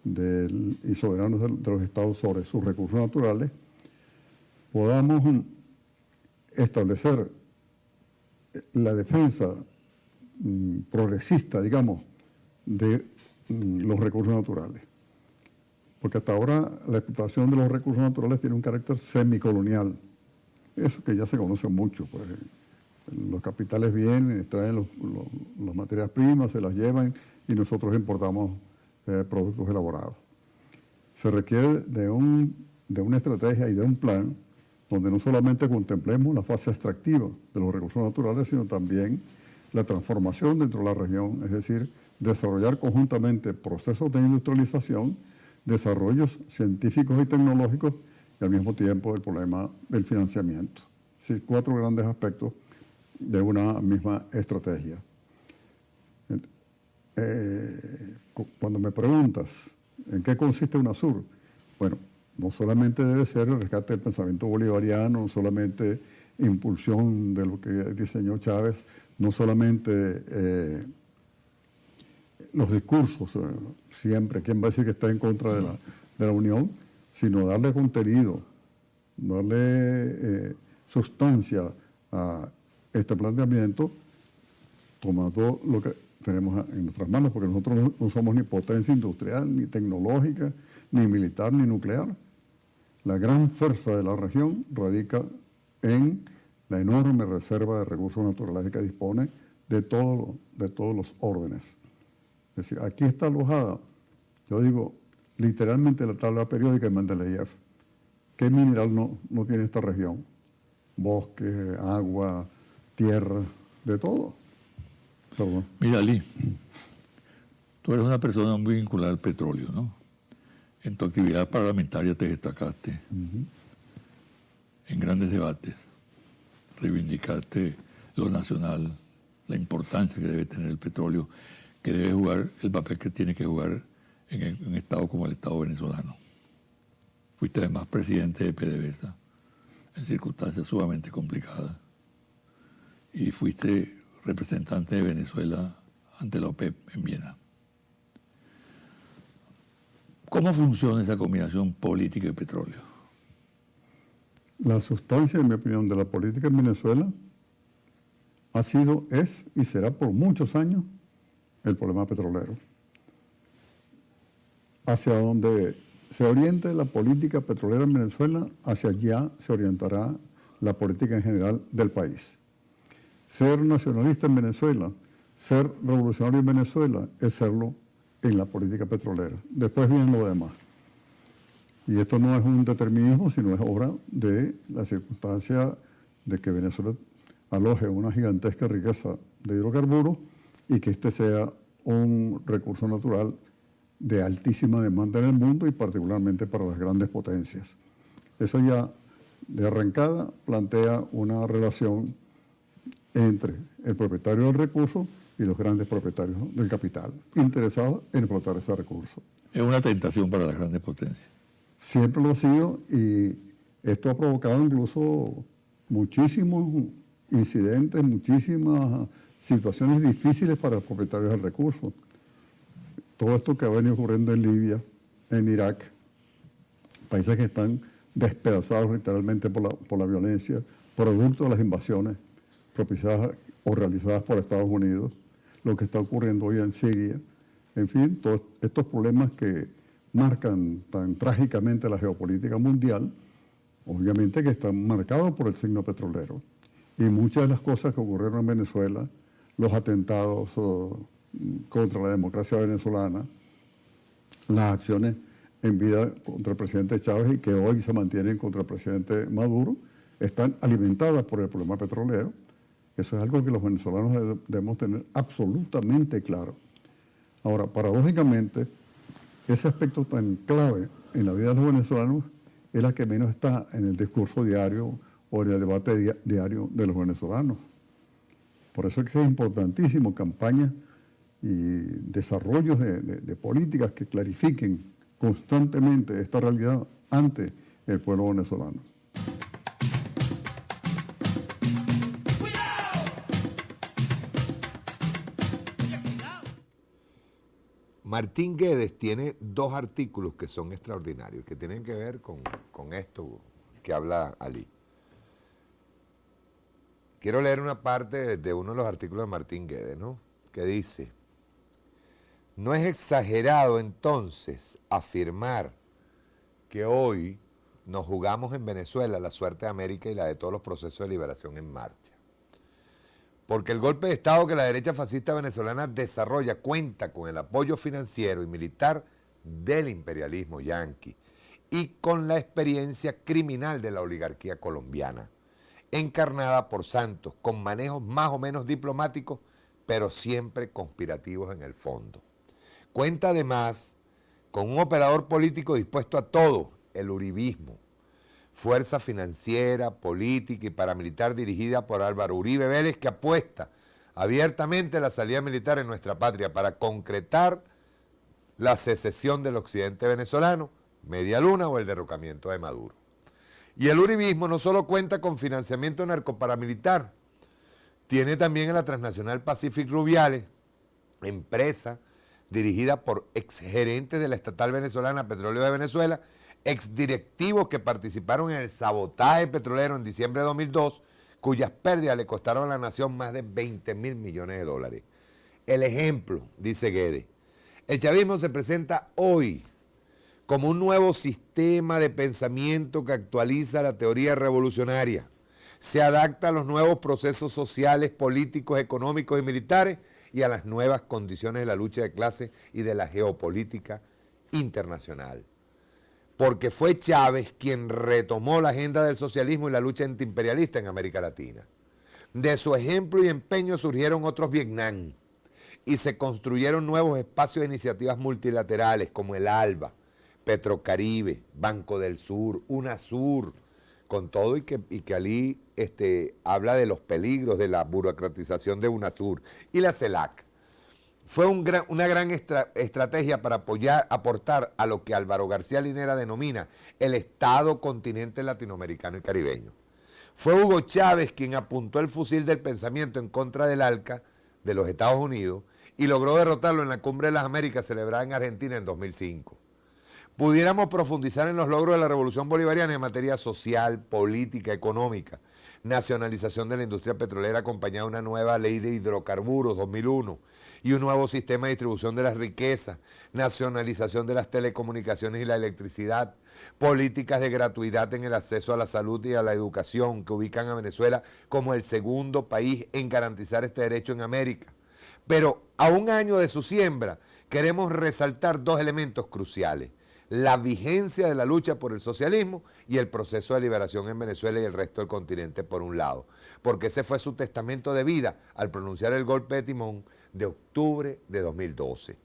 y soberanos de los estados sobre sus recursos naturales, podamos establecer la defensa progresista, digamos, de los recursos naturales. Porque hasta ahora la explotación de los recursos naturales tiene un carácter semicolonial. Eso que ya se conoce mucho, pues, Los capitales vienen, extraen las materias primas, se las llevan y nosotros importamos productos elaborados. Se requiere de una estrategia y de un plan donde no solamente contemplemos la fase extractiva de los recursos naturales, sino también la transformación dentro de la región, es decir, desarrollar conjuntamente procesos de industrialización, desarrollos científicos y tecnológicos y al mismo tiempo el problema del financiamiento. Sí, 4 grandes aspectos de una misma estrategia. Cuando me preguntas en qué consiste UNASUR, bueno, no solamente debe ser el rescate del pensamiento bolivariano, no solamente impulsión de lo que diseñó Chávez, no solamente los discursos, siempre, ¿quién va a decir que está en contra de la Unión? Sino darle contenido, darle sustancia a este planteamiento, tomando lo que tenemos en nuestras manos, porque nosotros no somos ni potencia industrial, ni tecnológica, ni militar, ni nuclear. La gran fuerza de la región radica en la enorme reserva de recursos naturales que dispone de todos los órdenes. Es decir, aquí está alojada, yo digo, literalmente la tabla periódica de Mendeleev. ¿Qué mineral no tiene esta región? Bosque, agua, tierra, de todo. Perdón. Mira, Ali, tú eres una persona muy vinculada al petróleo, ¿no? En tu actividad parlamentaria te destacaste en grandes debates, reivindicaste lo nacional, la importancia que debe tener el petróleo, que debe jugar el papel que tiene que jugar en un estado como el Estado venezolano. Fuiste además presidente de PDVSA en circunstancias sumamente complicadas y fuiste representante de Venezuela ante la OPEP en Viena. ¿Cómo funciona esa combinación política y petróleo? La sustancia, en mi opinión, de la política en Venezuela ha sido, es y será por muchos años el problema petrolero. Hacia donde se oriente la política petrolera en Venezuela, hacia allá se orientará la política en general del país. Ser nacionalista en Venezuela, ser revolucionario en Venezuela, es serlo en la política petrolera. Después viene lo demás. Y esto no es un determinismo, sino es obra de la circunstancia de que Venezuela aloje una gigantesca riqueza de hidrocarburos y que este sea un recurso natural de altísima demanda en el mundo y particularmente para las grandes potencias. Eso ya de arrancada plantea una relación entre el propietario del recurso y los grandes propietarios del capital, interesados en explotar ese recurso. Es una tentación para las grandes potencias. Siempre lo ha sido y esto ha provocado incluso muchísimos incidentes, muchísimas situaciones difíciles para los propietarios del recurso. Todo esto que ha venido ocurriendo en Libia, en Irak, países que están despedazados literalmente por la violencia, producto de las invasiones propiciadas o realizadas por Estados Unidos, lo que está ocurriendo hoy en Siria, en fin, todos estos problemas que marcan tan trágicamente la geopolítica mundial, obviamente que están marcados por el signo petrolero. Y muchas de las cosas que ocurrieron en Venezuela, los atentados contra la democracia venezolana, las acciones en vida contra el presidente Chávez y que hoy se mantienen contra el presidente Maduro, están alimentadas por el problema petrolero. Eso es algo que los venezolanos debemos tener absolutamente claro. Ahora, paradójicamente, ese aspecto tan clave en la vida de los venezolanos es la que menos está en el discurso diario o en el debate diario de los venezolanos. Por eso es que es importantísimo campañas y desarrollos de políticas que clarifiquen constantemente esta realidad ante el pueblo venezolano. Martín Guedes tiene 2 artículos que son extraordinarios, que tienen que ver con esto que habla Ali. Quiero leer una parte de uno de los artículos de Martín Guedes, ¿no? Que dice: no es exagerado entonces afirmar que hoy nos jugamos en Venezuela la suerte de América y la de todos los procesos de liberación en marcha. porque el golpe de Estado que la derecha fascista venezolana desarrolla cuenta con el apoyo financiero y militar del imperialismo yanqui y con la experiencia criminal de la oligarquía colombiana, encarnada por Santos, con manejos más o menos diplomáticos, pero siempre conspirativos en el fondo. Cuenta además con un operador político dispuesto a todo, el uribismo, fuerza financiera, política y paramilitar dirigida por Álvaro Uribe Vélez, que apuesta abiertamente a la salida militar en nuestra patria para concretar la secesión del occidente venezolano, media luna o el derrocamiento de Maduro. Y el uribismo no solo cuenta con financiamiento narcoparamilitar, tiene también a la transnacional Pacific Rubiales, empresa dirigida por exgerentes de la estatal venezolana Petróleo de Venezuela, exdirectivos que participaron en el sabotaje petrolero en diciembre de 2002, cuyas pérdidas le costaron a la nación más de 20.000 millones de dólares. El ejemplo, dice Guedes, el chavismo se presenta hoy como un nuevo sistema de pensamiento que actualiza la teoría revolucionaria, se adapta a los nuevos procesos sociales, políticos, económicos y militares y a las nuevas condiciones de la lucha de clases y de la geopolítica internacional. Porque fue Chávez quien retomó la agenda del socialismo y la lucha antiimperialista en América Latina. De su ejemplo y empeño surgieron otros Vietnam y se construyeron nuevos espacios de iniciativas multilaterales como el ALBA, Petrocaribe, Banco del Sur, UNASUR, con todo y que Ali habla de los peligros de la burocratización de UNASUR, y la CELAC. Fue una gran estrategia para aportar a lo que Álvaro García Linera denomina el Estado continente latinoamericano y caribeño. Fue Hugo Chávez quien apuntó el fusil del pensamiento en contra del ALCA de los Estados Unidos y logró derrotarlo en la Cumbre de las Américas celebrada en Argentina en 2005. Pudiéramos profundizar en los logros de la Revolución Bolivariana en materia social, política, económica, nacionalización de la industria petrolera acompañada de una nueva ley de hidrocarburos 2001 y un nuevo sistema de distribución de las riquezas, nacionalización de las telecomunicaciones y la electricidad, políticas de gratuidad en el acceso a la salud y a la educación que ubican a Venezuela como el segundo país en garantizar este derecho en América. Pero a un año de su siembra queremos resaltar dos elementos cruciales: la vigencia de la lucha por el socialismo y el proceso de liberación en Venezuela y el resto del continente por un lado, porque ese fue su testamento de vida al pronunciar el golpe de timón de octubre de 2012.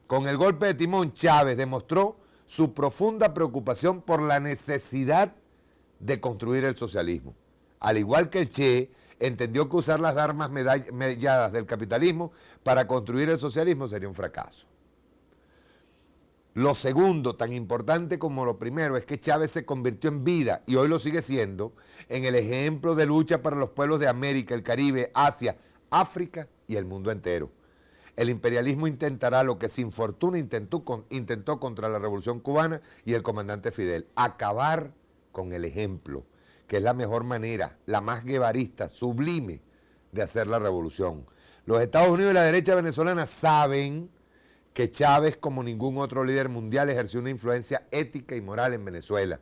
Con el golpe de timón, Chávez demostró su profunda preocupación por la necesidad de construir el socialismo. Al igual que el Che, entendió que usar las armas melladas del capitalismo para construir el socialismo sería un fracaso. Lo segundo, tan importante como lo primero, es que Chávez se convirtió en vida, y hoy lo sigue siendo, en el ejemplo de lucha para los pueblos de América, el Caribe, Asia, África y el mundo entero. El imperialismo intentará lo que sin fortuna intentó contra la Revolución Cubana y el comandante Fidel: acabar con el ejemplo, que es la mejor manera, la más guevarista, sublime, de hacer la revolución. Los Estados Unidos y la derecha venezolana saben que Chávez, como ningún otro líder mundial, ejerció una influencia ética y moral en Venezuela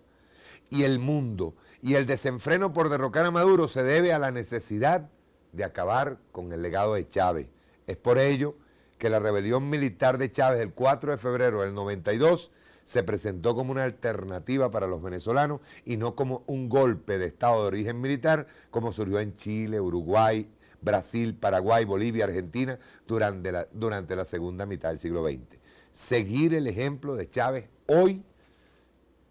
y el mundo, y el desenfreno por derrocar a Maduro se debe a la necesidad de acabar con el legado de Chávez. Es por ello que la rebelión militar de Chávez el 4 de febrero del 92 se presentó como una alternativa para los venezolanos y no como un golpe de Estado de origen militar como surgió en Chile, Uruguay, Brasil, Paraguay, Bolivia, Argentina durante la segunda mitad del siglo XX. Seguir el ejemplo de Chávez hoy,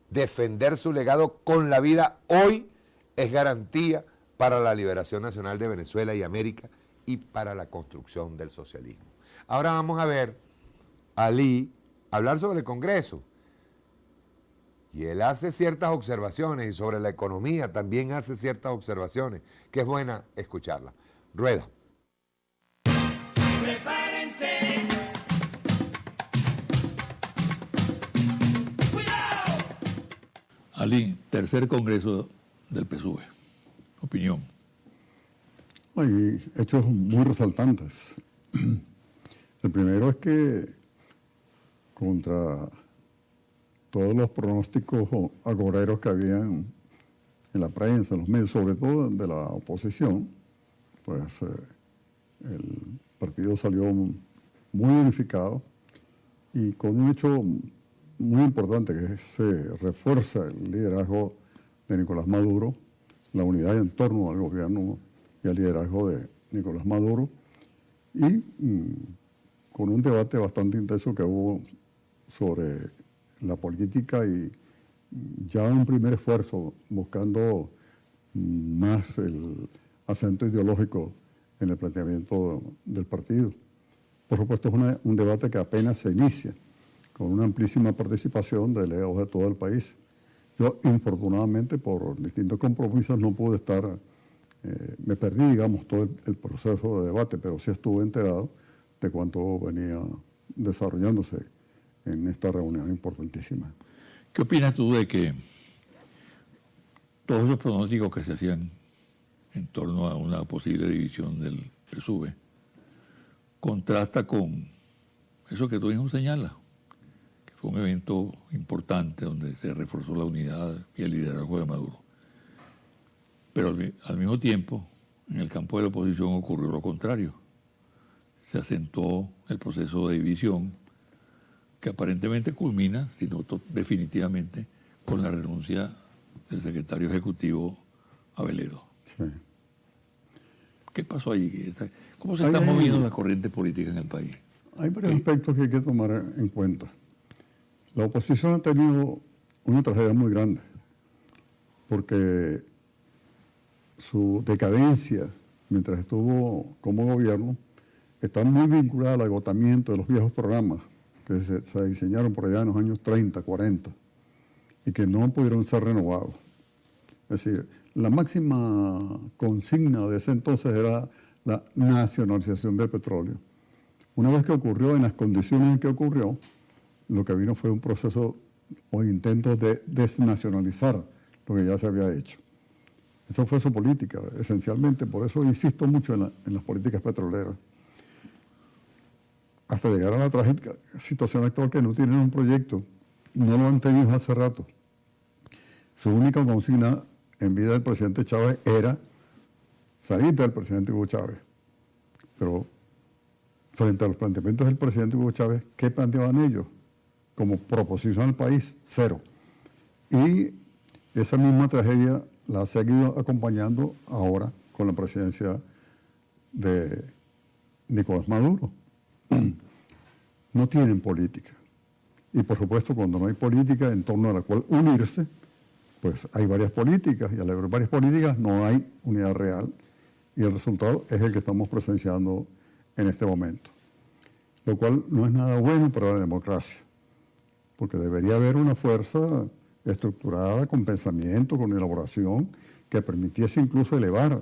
defender su legado con la vida hoy, es garantía para la liberación nacional de Venezuela y América y para la construcción del socialismo. Ahora vamos a ver a Ali hablar sobre el Congreso. Y él hace ciertas observaciones, y sobre la economía también hace ciertas observaciones, que es buena escucharla. Rueda. Prepárense. ¡Cuidado! Ali, tercer congreso del PSUV. Opinión. Hay hechos muy resaltantes. El primero es que contra todos los pronósticos agoreros que habían en la prensa, en los medios, sobre todo de la oposición, pues el partido salió muy unificado y con un hecho muy importante, que se refuerza el liderazgo de Nicolás Maduro, la unidad en torno al gobierno y al liderazgo de Nicolás Maduro, y con un debate bastante intenso que hubo sobre la política y ya un primer esfuerzo buscando más el acento ideológico en el planteamiento del partido. Por supuesto, es un debate que apenas se inicia, con una amplísima participación de delegados de todo el país. Yo, infortunadamente, por distintos compromisos, no pude estar, me perdí, digamos, todo el proceso de debate, pero sí estuve enterado de cuánto venía desarrollándose en esta reunión importantísima. ¿Qué opinas tú de que todos los pronósticos que se hacían en torno a una posible división del PSUV contrasta con eso que tú mismo señalas, que fue un evento importante donde se reforzó la unidad y el liderazgo de Maduro? Pero al mismo tiempo, en el campo de la oposición ocurrió lo contrario. Se acentuó el proceso de división que aparentemente culmina, si no definitivamente, con la renuncia del secretario ejecutivo Abeledo. Sí. ¿Qué pasó allí? ¿Cómo se está moviendo la corriente política en el país? Hay varios aspectos que hay que tomar en cuenta. La oposición ha tenido una tragedia muy grande, porque su decadencia, mientras estuvo como gobierno, está muy vinculada al agotamiento de los viejos programas que se diseñaron por allá en los años 30, 40, y que no pudieron ser renovados. Es decir, la máxima consigna de ese entonces era la nacionalización del petróleo. Una vez que ocurrió, en las condiciones en que ocurrió, lo que vino fue un proceso o intentos de desnacionalizar lo que ya se había hecho. Esa fue su política, esencialmente. Por eso insisto mucho en las políticas petroleras. Hasta llegar a la trágica situación actual, que no tienen un proyecto, no lo han tenido hace rato. Su única consigna en vida del presidente Chávez era salir del presidente Hugo Chávez. Pero frente a los planteamientos del presidente Hugo Chávez, ¿qué planteaban ellos? Como proposición al país, cero. Y esa misma tragedia la ha seguido acompañando ahora con la presidencia de Nicolás Maduro. No tienen política. Y por supuesto, cuando no hay política en torno a la cual unirse, pues hay varias políticas, y al haber varias políticas no hay unidad real, y el resultado es el que estamos presenciando en este momento. Lo cual no es nada bueno para la democracia, porque debería haber una fuerza estructurada, con pensamiento, con elaboración, que permitiese incluso elevar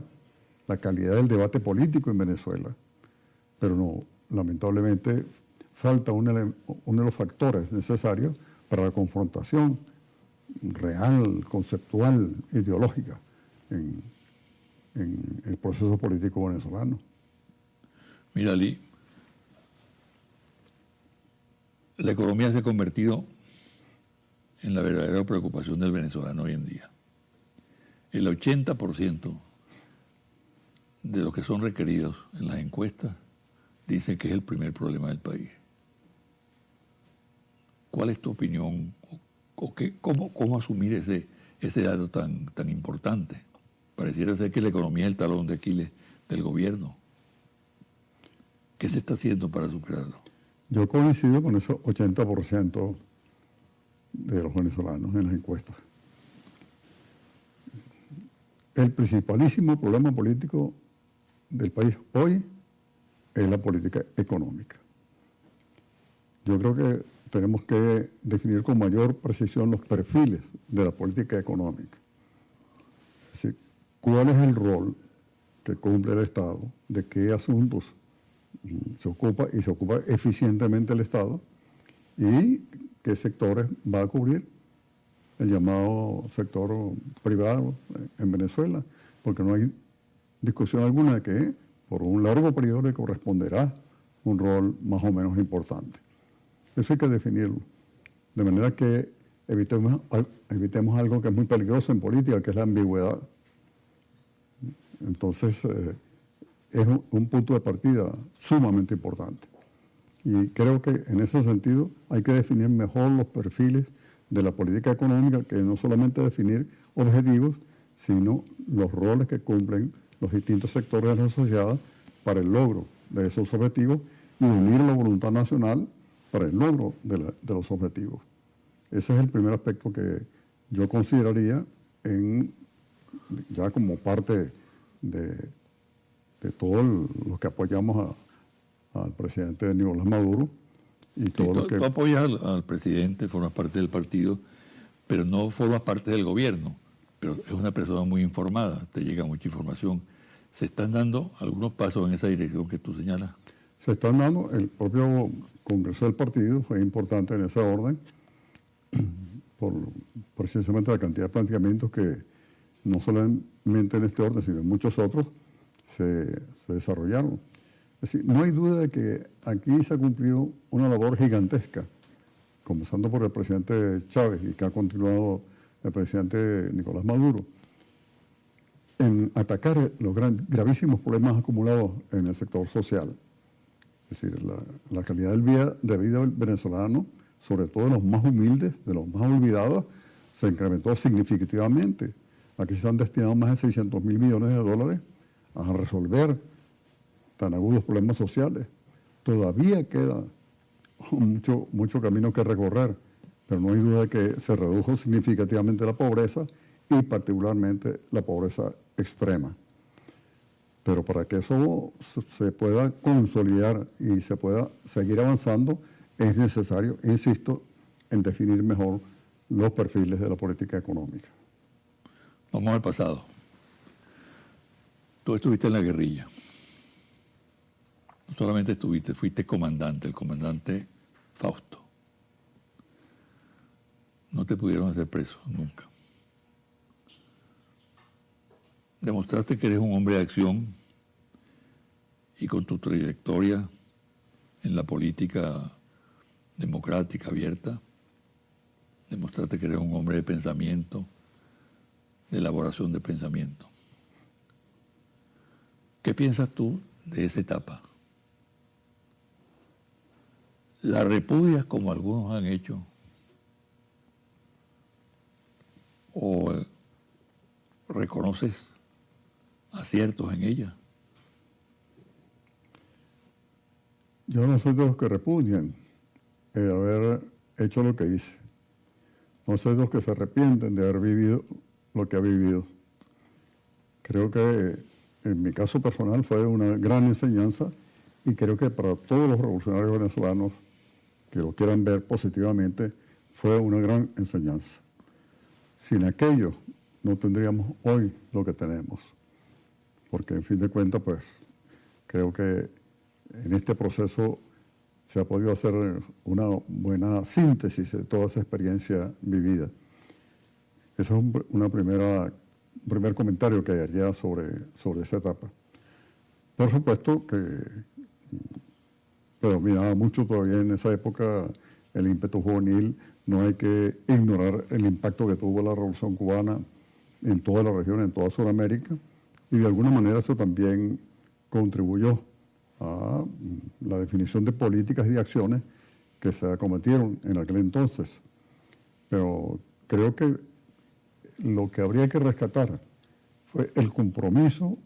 la calidad del debate político en Venezuela. Pero no, lamentablemente falta uno de los factores necesarios para la confrontación real, conceptual, ideológica en el proceso político venezolano. Mira, Ali, la economía se ha convertido en la verdadera preocupación del venezolano hoy en día. El 80% de los que son requeridos en las encuestas dicen que es el primer problema del país. ¿Cuál es tu opinión? ¿Cómo asumir ese dato tan importante? Pareciera ser que la economía es el talón de Aquiles del gobierno. ¿Qué se está haciendo para superarlo? Yo coincido con ese 80% de los venezolanos en las encuestas. El principalísimo problema político del país hoy es la política económica. Yo creo que tenemos que definir con mayor precisión los perfiles de la política económica. Es decir, cuál es el rol que cumple el Estado, de qué asuntos se ocupa y se ocupa eficientemente el Estado, y qué sectores va a cubrir el llamado sector privado en Venezuela, porque no hay discusión alguna de que por un largo periodo le corresponderá un rol más o menos importante. Eso hay que definirlo, de manera que evitemos algo que es muy peligroso en política, que es la ambigüedad. Entonces, es un punto de partida sumamente importante. Y creo que en ese sentido hay que definir mejor los perfiles de la política económica, que no solamente definir objetivos, sino los roles que cumplen los distintos sectores de la sociedad para el logro de esos objetivos y unir la voluntad nacional para el logro de los objetivos. Ese es el primer aspecto que yo consideraría ya como parte de todos los que apoyamos al presidente Nicolás Maduro. Y todo lo que... Tú apoyas al presidente, formas parte del partido, pero no formas parte del gobierno. Pero es una persona muy informada, te llega mucha información. ¿Se están dando algunos pasos en esa dirección que tú señalas? Se están dando, el propio Congreso del partido fue importante en ese orden, por precisamente la cantidad de planteamientos que no solamente en este orden, sino en muchos otros se desarrollaron. Es decir, no hay duda de que aquí se ha cumplido una labor gigantesca, comenzando por el presidente Chávez y que ha continuado el presidente Nicolás Maduro, en atacar los gravísimos problemas acumulados en el sector social. Es decir, la calidad de vida del venezolano, sobre todo de los más humildes, de los más olvidados, se incrementó significativamente. Aquí se han destinado más de 600 mil millones de dólares a resolver tan agudos problemas sociales. Todavía queda mucho camino que recorrer, pero no hay duda de que se redujo significativamente la pobreza y particularmente la pobreza extrema. Pero para que eso se pueda consolidar y se pueda seguir avanzando, es necesario, insisto, en definir mejor los perfiles de la política económica. Vamos al pasado. Tú estuviste en la guerrilla. No solamente estuviste, fuiste comandante, el comandante Fausto. No te pudieron hacer preso nunca. Demostraste que eres un hombre de acción y con tu trayectoria en la política democrática abierta, demostraste que eres un hombre de pensamiento, de elaboración de pensamiento. ¿Qué piensas tú de esa etapa? ¿La repudias como algunos han hecho? ¿O reconoces aciertos en ella? Yo no soy de los que repudian el haber hecho lo que hice. No soy de los que se arrepienten de haber vivido lo que ha vivido. Creo que en mi caso personal fue una gran enseñanza y creo que para todos los revolucionarios venezolanos que lo quieran ver positivamente fue una gran enseñanza. Sin aquello no tendríamos hoy lo que tenemos, porque en fin de cuentas pues creo que en este proceso se ha podido hacer una buena síntesis de toda esa experiencia vivida. Ese es un primer comentario que haría sobre esa etapa. Por supuesto que predominaba mucho todavía en esa época el ímpetu juvenil. No hay que ignorar el impacto que tuvo la Revolución Cubana en toda la región, en toda Sudamérica, y de alguna manera eso también contribuyó a la definición de políticas y de acciones que se acometieron en aquel entonces. Pero creo que lo que habría que rescatar fue el compromiso,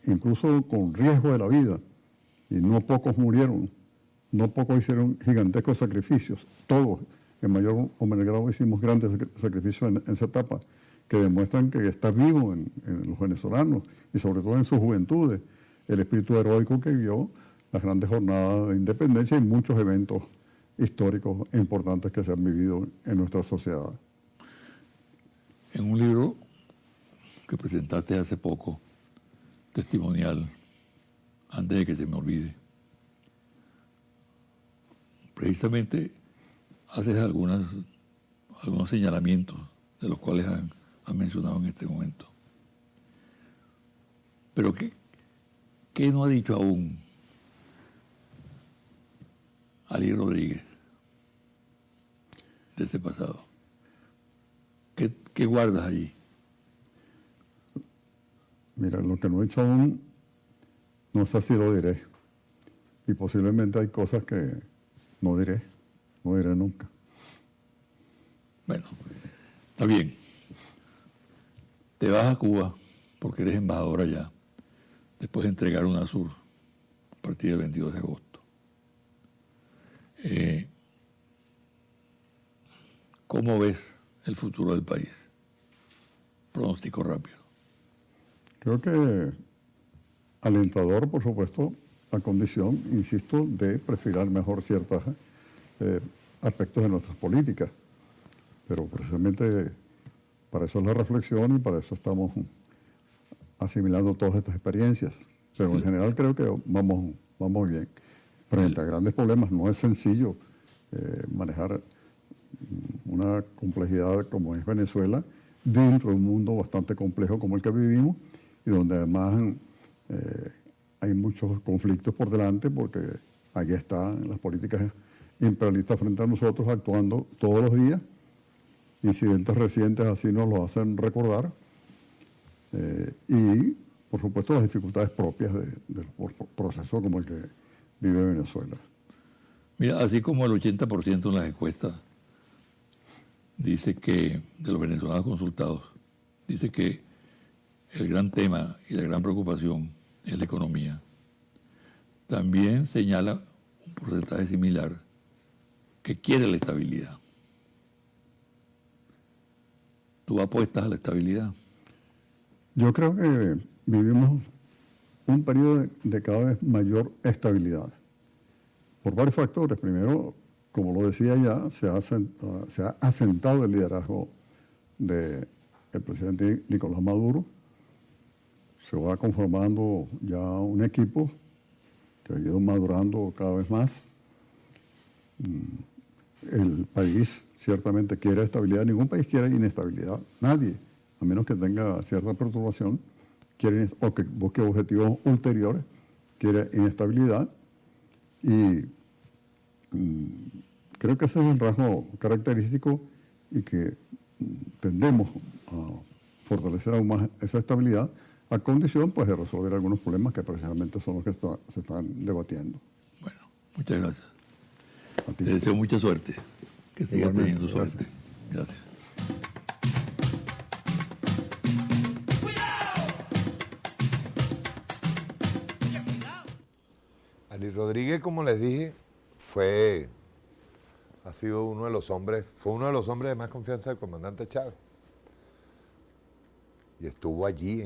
incluso con riesgo de la vida, y no pocos murieron, no pocos hicieron gigantescos sacrificios, todos en mayor o menor grado hicimos grandes sacrificios en esa etapa, que demuestran que está vivo en los venezolanos y sobre todo en sus juventudes, el espíritu heroico que vio las grandes jornadas de independencia y muchos eventos históricos importantes que se han vivido en nuestra sociedad. En un libro que presentaste hace poco, testimonial, antes de que se me olvide, precisamente haces algunos señalamientos de los cuales han mencionado en este momento. Pero ¿qué no ha dicho aún Ali Rodríguez de ese pasado? ¿Qué guardas allí? Mira, lo que no he dicho aún no sé si lo diré. Y posiblemente hay cosas que no diré nunca. Bueno, está bien. Te vas a Cuba porque eres embajador allá, después de entregar UNASUR a partir del 22 de agosto. ¿Cómo ves el futuro del país? Pronóstico rápido. Creo que alentador, por supuesto, a condición, insisto, de perfilar mejor ciertos aspectos de nuestras políticas. Pero precisamente para eso es la reflexión y para eso estamos asimilando todas estas experiencias. Pero en general creo que vamos bien. Frente a grandes problemas no es sencillo manejar una complejidad como es Venezuela dentro de un mundo bastante complejo como el que vivimos y donde además hay muchos conflictos por delante porque allí están las políticas imperialistas frente a nosotros actuando todos los días. Incidentes recientes así nos lo hacen recordar y por supuesto las dificultades propias del proceso como el que vive Venezuela. Mira, así como el 80% en las encuestas dice que, de los venezolanos consultados, dice que el gran tema y la gran preocupación es la economía. También señala un porcentaje similar que quiere la estabilidad. ¿Tú apuestas a la estabilidad? Yo creo que vivimos un periodo de cada vez mayor estabilidad, por varios factores. Primero, como lo decía ya, se ha asentado el liderazgo del presidente Nicolás Maduro, se va conformando ya un equipo que ha ido madurando cada vez más. El país ciertamente quiere estabilidad, ningún país quiere inestabilidad, nadie, a menos que tenga cierta perturbación, o que busque objetivos ulteriores, quiere inestabilidad y creo que ese es el rasgo característico y que tendemos a fortalecer aún más esa estabilidad a condición pues de resolver algunos problemas que precisamente son los que se están debatiendo. Bueno, muchas gracias. A ti. Te deseo mucha suerte. Que sigas Igualmente, teniendo suerte. Gracias. Ari Rodríguez, como les dije, fue uno de los hombres de más confianza del comandante Chávez. Y estuvo allí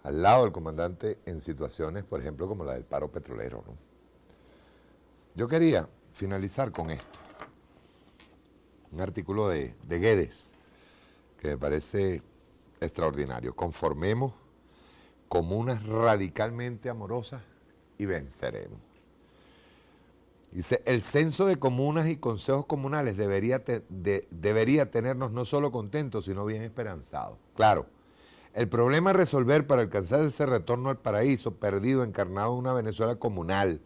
al lado del comandante en situaciones, por ejemplo, como la del paro petrolero, ¿no? Yo quería finalizar con esto. Un artículo de Guedes que me parece extraordinario. Conformemos comunas radicalmente amorosas y venceremos. Dice, el censo de comunas y consejos comunales debería tenernos no solo contentos, sino bien esperanzados. Claro, el problema a resolver para alcanzar ese retorno al paraíso perdido encarnado en una Venezuela comunal,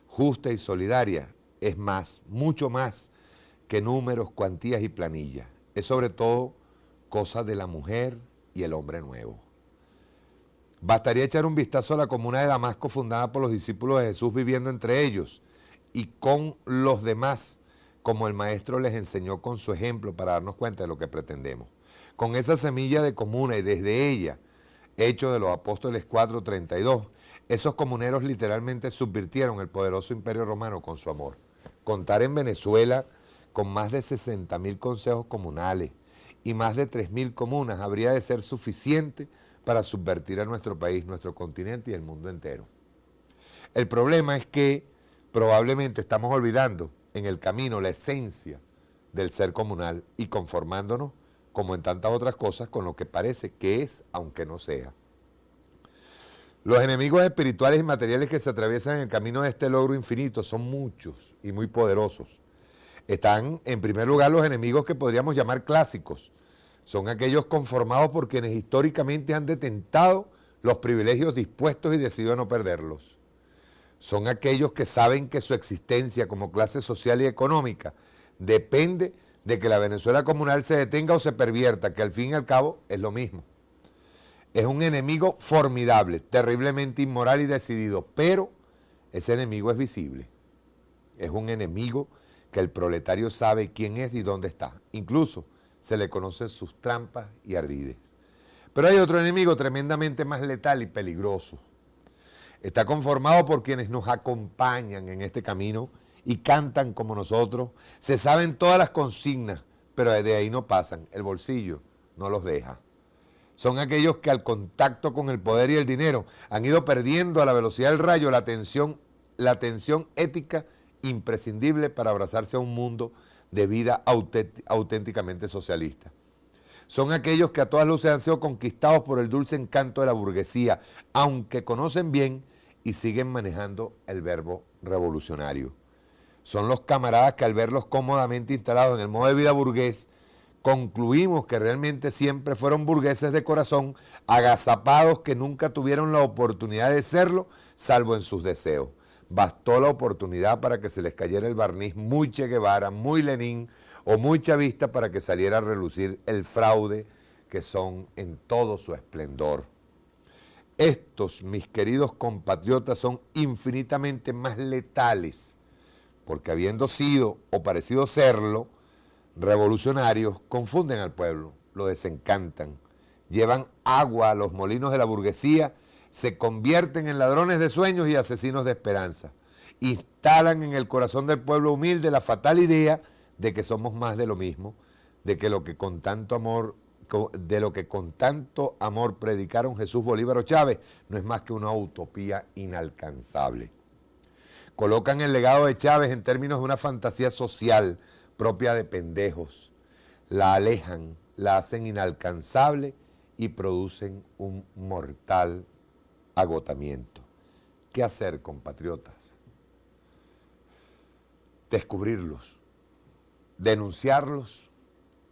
justa y solidaria, es más, mucho más que números, cuantías y planillas. Es sobre todo cosa de la mujer y el hombre nuevo. Bastaría echar un vistazo a la comuna de Damasco fundada por los discípulos de Jesús viviendo entre ellos y con los demás, como el maestro les enseñó con su ejemplo para darnos cuenta de lo que pretendemos. Con esa semilla de comuna y desde ella, Hechos de los Apóstoles 4:32, esos comuneros literalmente subvirtieron el poderoso imperio romano con su amor. Contar en Venezuela con más de 60.000 consejos comunales y más de 3.000 comunas habría de ser suficiente para subvertir a nuestro país, nuestro continente y el mundo entero. El problema es que probablemente estamos olvidando en el camino la esencia del ser comunal y conformándonos, como en tantas otras cosas, con lo que parece que es, aunque no sea. Los enemigos espirituales y materiales que se atraviesan en el camino de este logro infinito son muchos y muy poderosos. Están, en primer lugar, los enemigos que podríamos llamar clásicos. Son aquellos conformados por quienes históricamente han detentado los privilegios dispuestos y decidido a no perderlos. Son aquellos que saben que su existencia como clase social y económica depende de que la Venezuela comunal se detenga o se pervierta, que al fin y al cabo es lo mismo. Es un enemigo formidable, terriblemente inmoral y decidido, pero ese enemigo es visible. Es un enemigo que el proletario sabe quién es y dónde está. Incluso se le conocen sus trampas y ardides. Pero hay otro enemigo tremendamente más letal y peligroso. Está conformado por quienes nos acompañan en este camino y cantan como nosotros. Se saben todas las consignas, pero de ahí no pasan. El bolsillo no los deja. Son aquellos que al contacto con el poder y el dinero han ido perdiendo a la velocidad del rayo la tensión ética imprescindible para abrazarse a un mundo de vida auténticamente socialista. Son aquellos que a todas luces han sido conquistados por el dulce encanto de la burguesía, aunque conocen bien y siguen manejando el verbo revolucionario. Son los camaradas que al verlos cómodamente instalados en el modo de vida burgués, concluimos que realmente siempre fueron burgueses de corazón, agazapados que nunca tuvieron la oportunidad de serlo, salvo en sus deseos. Bastó la oportunidad para que se les cayera el barniz muy Che Guevara, muy Lenin o muy chavista para que saliera a relucir el fraude que son en todo su esplendor. Estos, mis queridos compatriotas, son infinitamente más letales, porque habiendo sido o parecido serlo, revolucionarios, confunden al pueblo, lo desencantan, llevan agua a los molinos de la burguesía, se convierten en ladrones de sueños y asesinos de esperanza. Instalan en el corazón del pueblo humilde la fatal idea de que somos más de lo mismo, de lo que con tanto amor predicaron Jesús, Bolívar o Chávez, no es más que una utopía inalcanzable. Colocan el legado de Chávez en términos de una fantasía social propia de pendejos, la alejan, la hacen inalcanzable y producen un mortal agotamiento. ¿Qué hacer, compatriotas? Descubrirlos, denunciarlos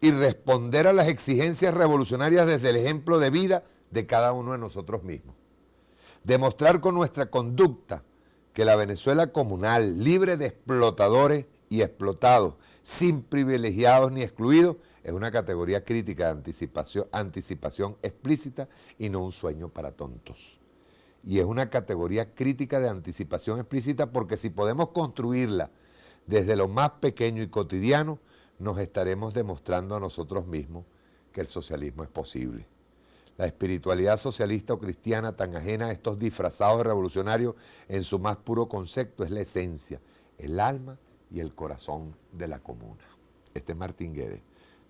y responder a las exigencias revolucionarias desde el ejemplo de vida de cada uno de nosotros mismos. Demostrar con nuestra conducta que la Venezuela comunal, libre de explotadores y explotados, sin privilegiados ni excluidos, es una categoría crítica de anticipación explícita y no un sueño para tontos. Y es una categoría crítica de anticipación explícita porque si podemos construirla desde lo más pequeño y cotidiano, nos estaremos demostrando a nosotros mismos que el socialismo es posible. La espiritualidad socialista o cristiana tan ajena a estos disfrazados revolucionarios en su más puro concepto es la esencia, el alma y el corazón de la comuna. Este es Martín Guedes.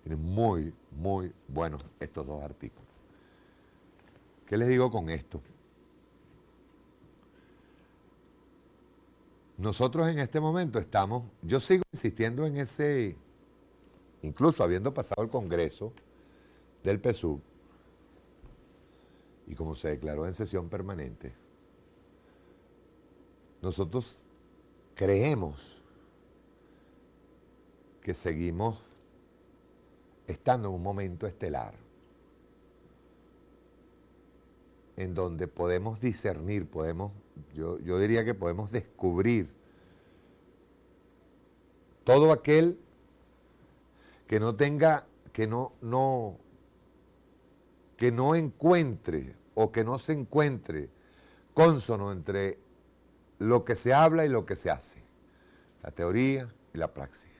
Tiene muy, muy buenos estos dos artículos. ¿Qué les digo con esto? Nosotros en este momento estamos, yo sigo insistiendo en ese, incluso habiendo pasado el Congreso del PSUV, y como se declaró en sesión permanente, nosotros creemos que seguimos estando en un momento estelar, en donde podemos discernir, yo diría que podemos descubrir todo aquel que no tenga, que no encuentre o que no se encuentre cónsono entre lo que se habla y lo que se hace, la teoría y la praxis.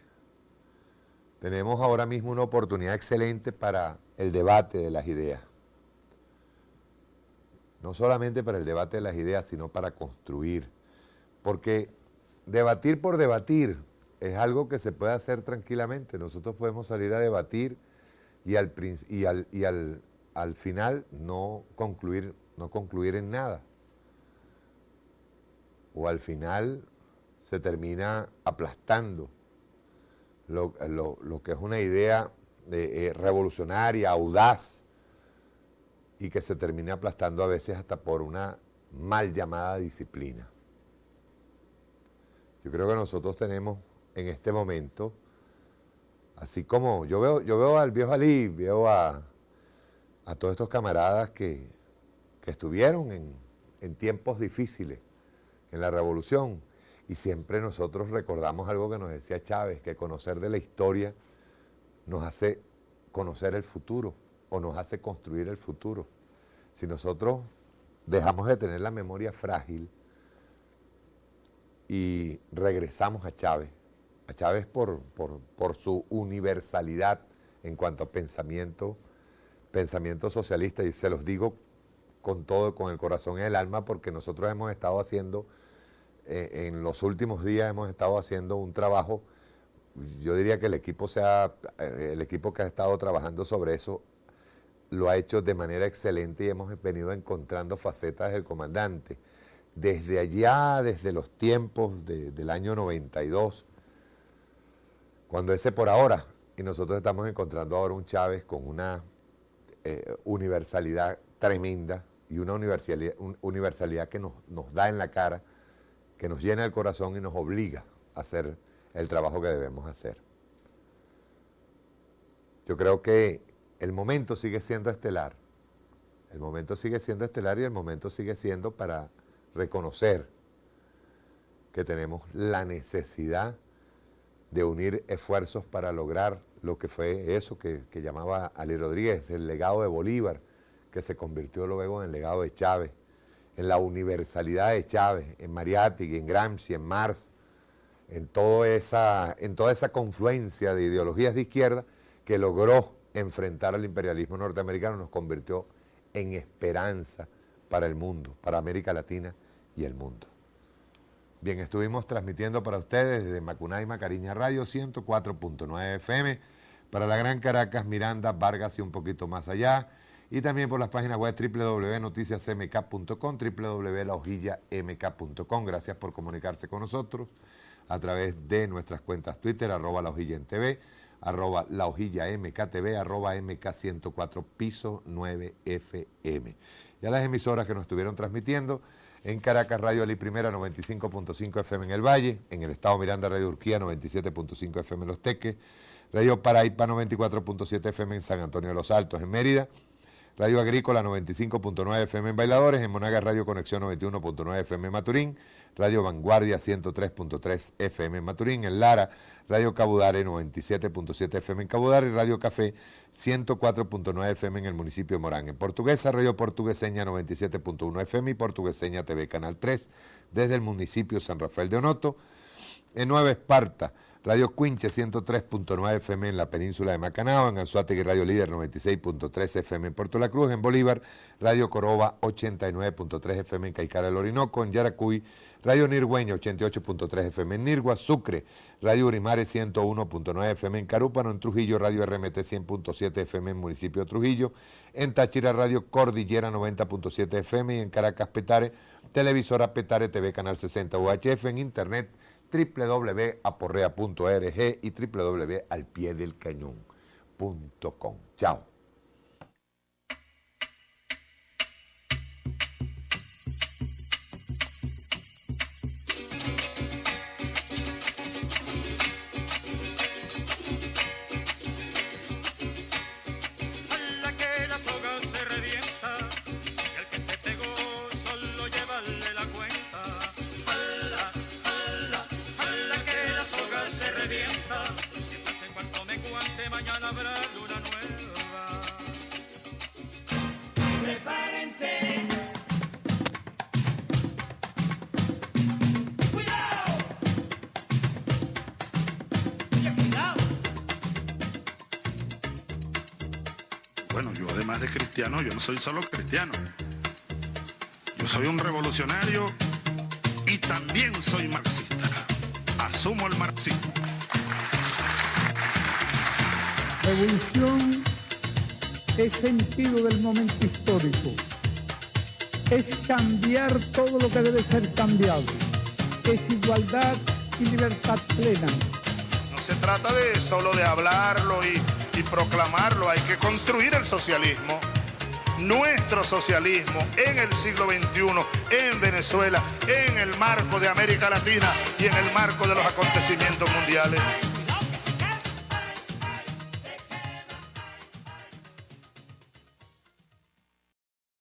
Tenemos ahora mismo una oportunidad excelente para el debate de las ideas. No solamente para el debate de las ideas, sino para construir. Porque debatir por debatir es algo que se puede hacer tranquilamente. Nosotros podemos salir a debatir y al final no concluir en nada. O al final se termina aplastando lo que es una idea revolucionaria, audaz, y que se termina aplastando a veces hasta por una mal llamada disciplina. Yo creo que nosotros tenemos en este momento, así como yo veo al viejo Ali, veo a todos estos camaradas que estuvieron en tiempos difíciles, en la revolución, y siempre nosotros recordamos algo que nos decía Chávez, que conocer de la historia nos hace conocer el futuro, o nos hace construir el futuro. Si nosotros dejamos de tener la memoria frágil y regresamos a Chávez por su universalidad en cuanto a pensamiento socialista, y se los digo con todo, con el corazón y el alma, porque nosotros hemos estado haciendo, en los últimos días hemos estado haciendo un trabajo. Yo diría que el equipo que ha estado trabajando sobre eso lo ha hecho de manera excelente, y hemos venido encontrando facetas del comandante. Desde allá, desde los tiempos del año 92, cuando ese por ahora, y nosotros estamos encontrando ahora un Chávez con una universalidad tremenda, y una universalidad que nos da en la cara, que nos llena el corazón y nos obliga a hacer el trabajo que debemos hacer. Yo creo que el momento sigue siendo estelar. El momento sigue siendo estelar, y el momento sigue siendo para reconocer que tenemos la necesidad de unir esfuerzos para lograr lo que fue eso que llamaba Ali Rodríguez, el legado de Bolívar, que se convirtió luego en el legado de Chávez, en la universalidad de Chávez, en Mariátegui, en Gramsci, en Marx, en toda esa confluencia de ideologías de izquierda que logró enfrentar al imperialismo norteamericano, nos convirtió en esperanza para el mundo, para América Latina y el mundo. Bien, estuvimos transmitiendo para ustedes desde Macunay, Macariña Radio, 104.9 FM, para la Gran Caracas, Miranda, Vargas y un poquito más allá, y también por las páginas web www.noticiasmk.com, www.lahojillamk.com. Gracias por comunicarse con nosotros a través de nuestras cuentas Twitter, @lahojillamtv, @lahojillamktv, @mk104 piso 9 FM. Y a las emisoras que nos estuvieron transmitiendo: en Caracas, Radio Ali Primera, 95.5 FM en el Valle; en el estado Miranda, Radio Urquía, 97.5 FM en Los Teques; Radio Paraíba, 94.7 FM en San Antonio de los Altos, en Mérida; Radio Agrícola, 95.9 FM en Bailadores; en Monaga, Radio Conexión, 91.9 FM en Maturín; Radio Vanguardia, 103.3 FM en Maturín; en Lara, Radio Cabudare, 97.7 FM en Cabudare; y Radio Café, 104.9 FM en el municipio de Morán. En Portuguesa, Radio Portugueseña, 97.1 FM y Portugueseña TV Canal 3 desde el municipio de San Rafael de Onoto. En Nueva Esparta, Radio Cuinche, 103.9 FM en la península de Macanao; en Anzoátegui, Radio Líder, 96.3 FM en Puerto La Cruz; en Bolívar, Radio Coroba, 89.3 FM en Caicara del Orinoco; en Yaracuy, Radio Nirgüeña, 88.3 FM en Nirgua; Sucre, Radio Urimare, 101.9 FM en Carúpano; en Trujillo, Radio RMT, 100.7 FM en municipio de Trujillo; en Táchira, Radio Cordillera, 90.7 FM; y en Caracas, Petare, televisora Petare TV Canal 60 UHF; en internet, www.aporrea.org y www.alpiedelcañón.com. Chao. Bueno, yo además de cristiano, yo no soy solo cristiano. Yo soy un revolucionario y también soy marxista. Asumo el marxismo. Revolución es sentido del momento histórico. Es cambiar todo lo que debe ser cambiado. Es igualdad y libertad plena. No se trata de solo de hablarlo y proclamarlo, hay que construir el socialismo, nuestro socialismo en el siglo XXI, en Venezuela, en el marco de América Latina y en el marco de los acontecimientos mundiales.